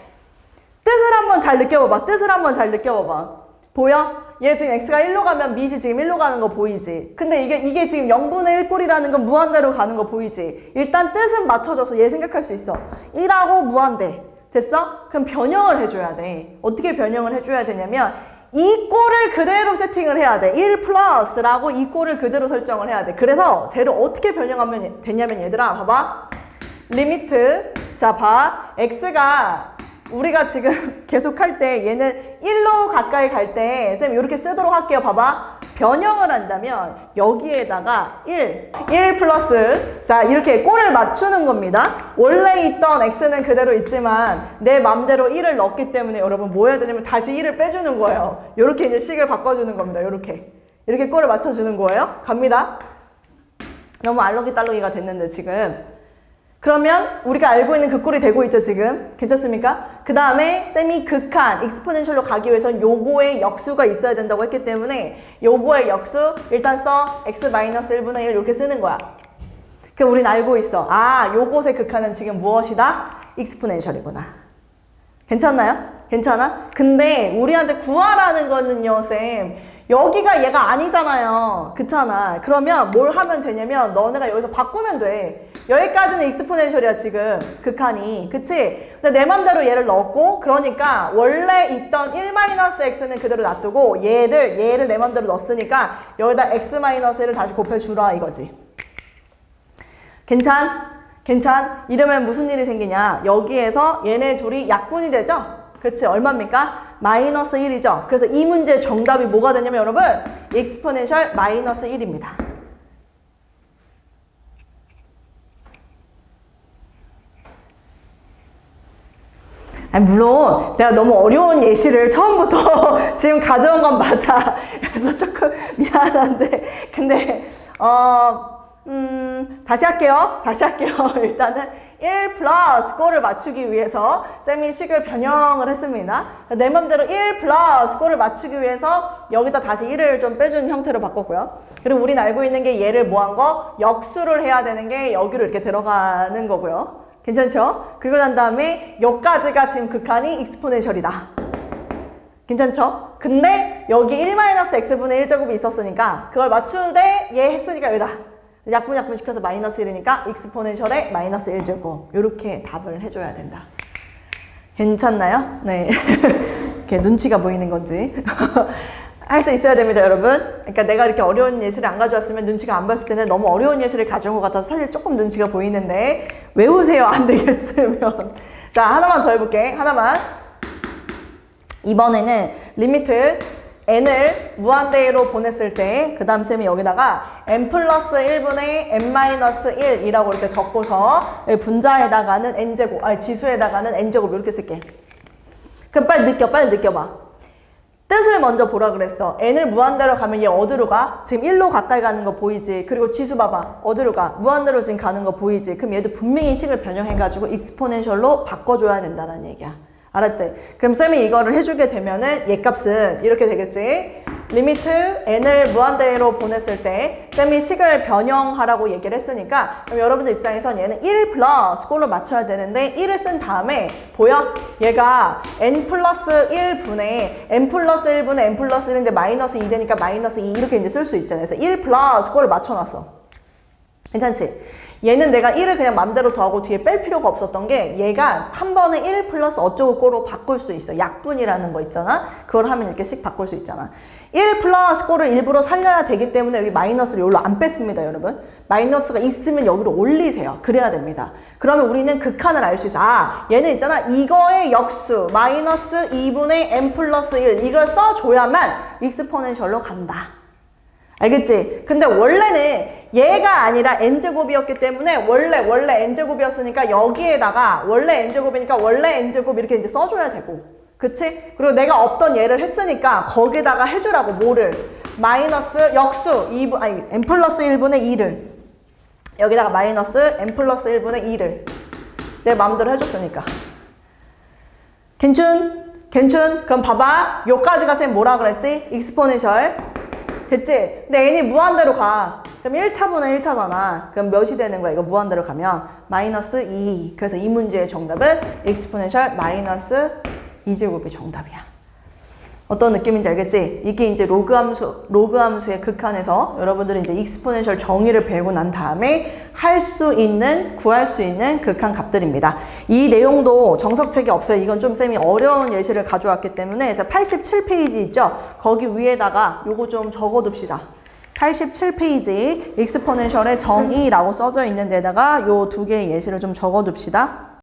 S1: 뜻을 한번 잘 느껴봐봐. 뜻을 한번 잘 느껴봐봐. 보여? 얘 지금 x가 1로 가면 밑이 지금 1로 가는 거 보이지? 근데 이게 지금 0분의 1꼴이라는 건 무한대로 가는 거 보이지? 일단 뜻은 맞춰줘서 얘 생각할 수 있어. 1하고 무한대. 됐어? 그럼 변형을 해줘야 돼. 어떻게 변형을 해줘야 되냐면 이 꼴을 그대로 세팅을 해야 돼. 1 플러스라고 이 꼴을 그대로 설정을 해야 돼. 그래서 쟤를 어떻게 변형하면 되냐면 얘들아 봐봐. 리미트. 자, 봐. x가 우리가 지금 계속 할 때 얘는 1로 가까이 갈 때 쌤 이렇게 쓰도록 할게요. 봐봐. 변형을 한다면 여기에다가 1 플러스 자 이렇게 꼴을 맞추는 겁니다. 원래 있던 x는 그대로 있지만 내 맘대로 1을 넣었기 때문에 여러분 뭐 해야 되냐면 다시 1을 빼주는 거예요. 이렇게 이제 식을 바꿔주는 겁니다. 이렇게 꼴을 맞춰주는 거예요. 갑니다. 너무 알록이딸록이가 됐는데 지금 그러면 우리가 알고 있는 그 꼴이 되고 있죠 지금. 괜찮습니까? 그 다음에 쌤이 극한 익스포넨셜로 가기 위해서는 요거의 역수가 있어야 된다고 했기 때문에 요거의 역수 일단 써. x-1분의 1 이렇게 쓰는 거야. 그럼 우린 알고 있어. 아, 요것의 극한은 지금 무엇이다? 익스포넨셜이구나. 괜찮나요? 괜찮아? 근데 우리한테 구하라는 거는요 쌤 여기가 얘가 아니잖아요. 그렇잖아. 그러면 뭘 하면 되냐면 너네가 여기서 바꾸면 돼. 여기까지는 익스포넨셜이야 지금 극한이. 그치? 근데 내 맘대로 얘를 넣었고 그러니까 원래 있던 1-x는 그대로 놔두고 얘를 내 맘대로 넣었으니까 여기다 x-1을 다시 곱해주라 이거지. 괜찮? 이러면 무슨 일이 생기냐. 여기에서 얘네 둘이 약분이 되죠? 그치? 얼마입니까? 마이너스 1이죠. 그래서 이 문제의 정답이 뭐가 되냐면 여러분 익스포넨셜 마이너스 1입니다. 아니, 물론 내가 너무 어려운 예시를 처음부터 지금 가져온 건 맞아. 그래서 조금 미안한데 근데 다시 할게요. 일단은 1 플러스 꼴을 맞추기 위해서 쌤이 식을 변형을 했습니다. 내 맘대로 1 플러스 꼴을 맞추기 위해서 여기다 다시 1을 좀 빼주는 형태로 바꿨고요. 그리고 우린 알고 있는 게 얘를 뭐 한 거? 역수를 해야 되는 게 여기로 이렇게 들어가는 거고요. 괜찮죠? 그리고 난 다음에 여기까지가 지금 극한이 익스포넨셜이다. 괜찮죠? 근데 여기 1-x분의 1제곱이 있었으니까 그걸 맞추되 얘 했으니까 여기다 약분 시켜서 마이너스 1이니까 익스포넨셜의 마이너스 1제곱 이렇게 답을 해줘야 된다. 괜찮나요? 네. 이렇게 눈치가 보이는 건지 할 수 있어야 됩니다, 여러분. 그러니까 내가 이렇게 어려운 예시를 안 가져왔으면 눈치가 안 보였을 때는 너무 어려운 예시를 가져온 것 같아서 사실 조금 눈치가 보이는데 외우세요, 안 되겠으면. 자, 하나만 더 해볼게. 하나만. 이번에는 리미트 n을 무한대로 보냈을 때 그 다음 쌤이 여기다가 n 플러스 1분의 n-1 이라고 이렇게 적고서 분자에다가는 n제곱, 아니 지수에다가는 n제곱 이렇게 쓸게. 그럼 빨리 느껴봐. 뜻을 먼저 보라 그랬어. n을 무한대로 가면 얘 어디로 가? 지금 1로 가까이 가는 거 보이지? 그리고 지수 봐봐. 어디로 가? 무한대로 지금 가는 거 보이지? 그럼 얘도 분명히 식을 변형해가지고 익스포넨셜로 바꿔줘야 된다는 얘기야. 알았지? 그럼 쌤이 이거를 해주게 되면은 얘 값은 이렇게 되겠지? 리미트 n을 무한대로 보냈을 때 쌤이 식을 변형하라고 얘기를 했으니까 그럼 여러분들 입장에선 얘는 1 플러스 꼴로 맞춰야 되는데 1을 쓴 다음에 보여? 얘가 n 플러스 1분의 n 플러스 1분의 n 플러스 1인데 마이너스 2 되니까 마이너스 2 이렇게 이제 쓸 수 있잖아요. 그래서 1 플러스 꼴을 맞춰놨어. 괜찮지? 얘는 내가 1을 그냥 맘대로 더하고 뒤에 뺄 필요가 없었던 게 얘가 한 번에 1 플러스 어쩌고 꼴로 바꿀 수 있어. 약분이라는 거 있잖아. 그걸 하면 이렇게 씩 바꿀 수 있잖아. 1 플러스 꼴을 일부러 살려야 되기 때문에 여기 마이너스를 여기로 안 뺐습니다, 여러분. 마이너스가 있으면 여기로 올리세요. 그래야 됩니다. 그러면 우리는 극한을 알 수 있어. 아, 얘는 있잖아. 이거의 역수 마이너스 2분의 n 플러스 1 이걸 써줘야만 익스포넨셜로 간다. 알겠지? 근데 원래는 얘가 아니라 n제곱이었기 때문에 원래 n제곱이었으니까 여기에다가 원래 n제곱이니까 원래 n제곱 이렇게 이제 써줘야 되고 그치? 그리고 내가 없던 얘를 했으니까 거기다가 해주라고 뭐를? 마이너스 역수 2분, 아니 n 플러스 1분의 2를 여기다가 마이너스 n 플러스 1분의 2를 내 마음대로 해줬으니까 괜춘? 그럼 봐봐 요까지가 쌤 뭐라 그랬지? 익스포넨셜 됐지? 근데 n이 무한대로 가. 그럼 1차분은 1차잖아. 그럼 몇이 되는 거야? 이거 무한대로 가면 마이너스 2. 그래서 이 문제의 정답은 익스포넨셜 마이너스 2제곱이 정답이야. 어떤 느낌인지 알겠지? 이게 이제 로그 함수의 극한에서 여러분들이 이제 익스포넨셜 정의를 배우고 난 다음에 구할 수 있는 극한 값들입니다. 이 내용도 정석책이 없어요. 이건 좀 쌤이 어려운 예시를 가져왔기 때문에 그래서 87페이지 있죠? 거기 위에다가 요거 좀 적어둡시다. 87페이지 익스포넨셜의 정의라고 써져 있는 데다가 요 두 개의 예시를 좀 적어둡시다.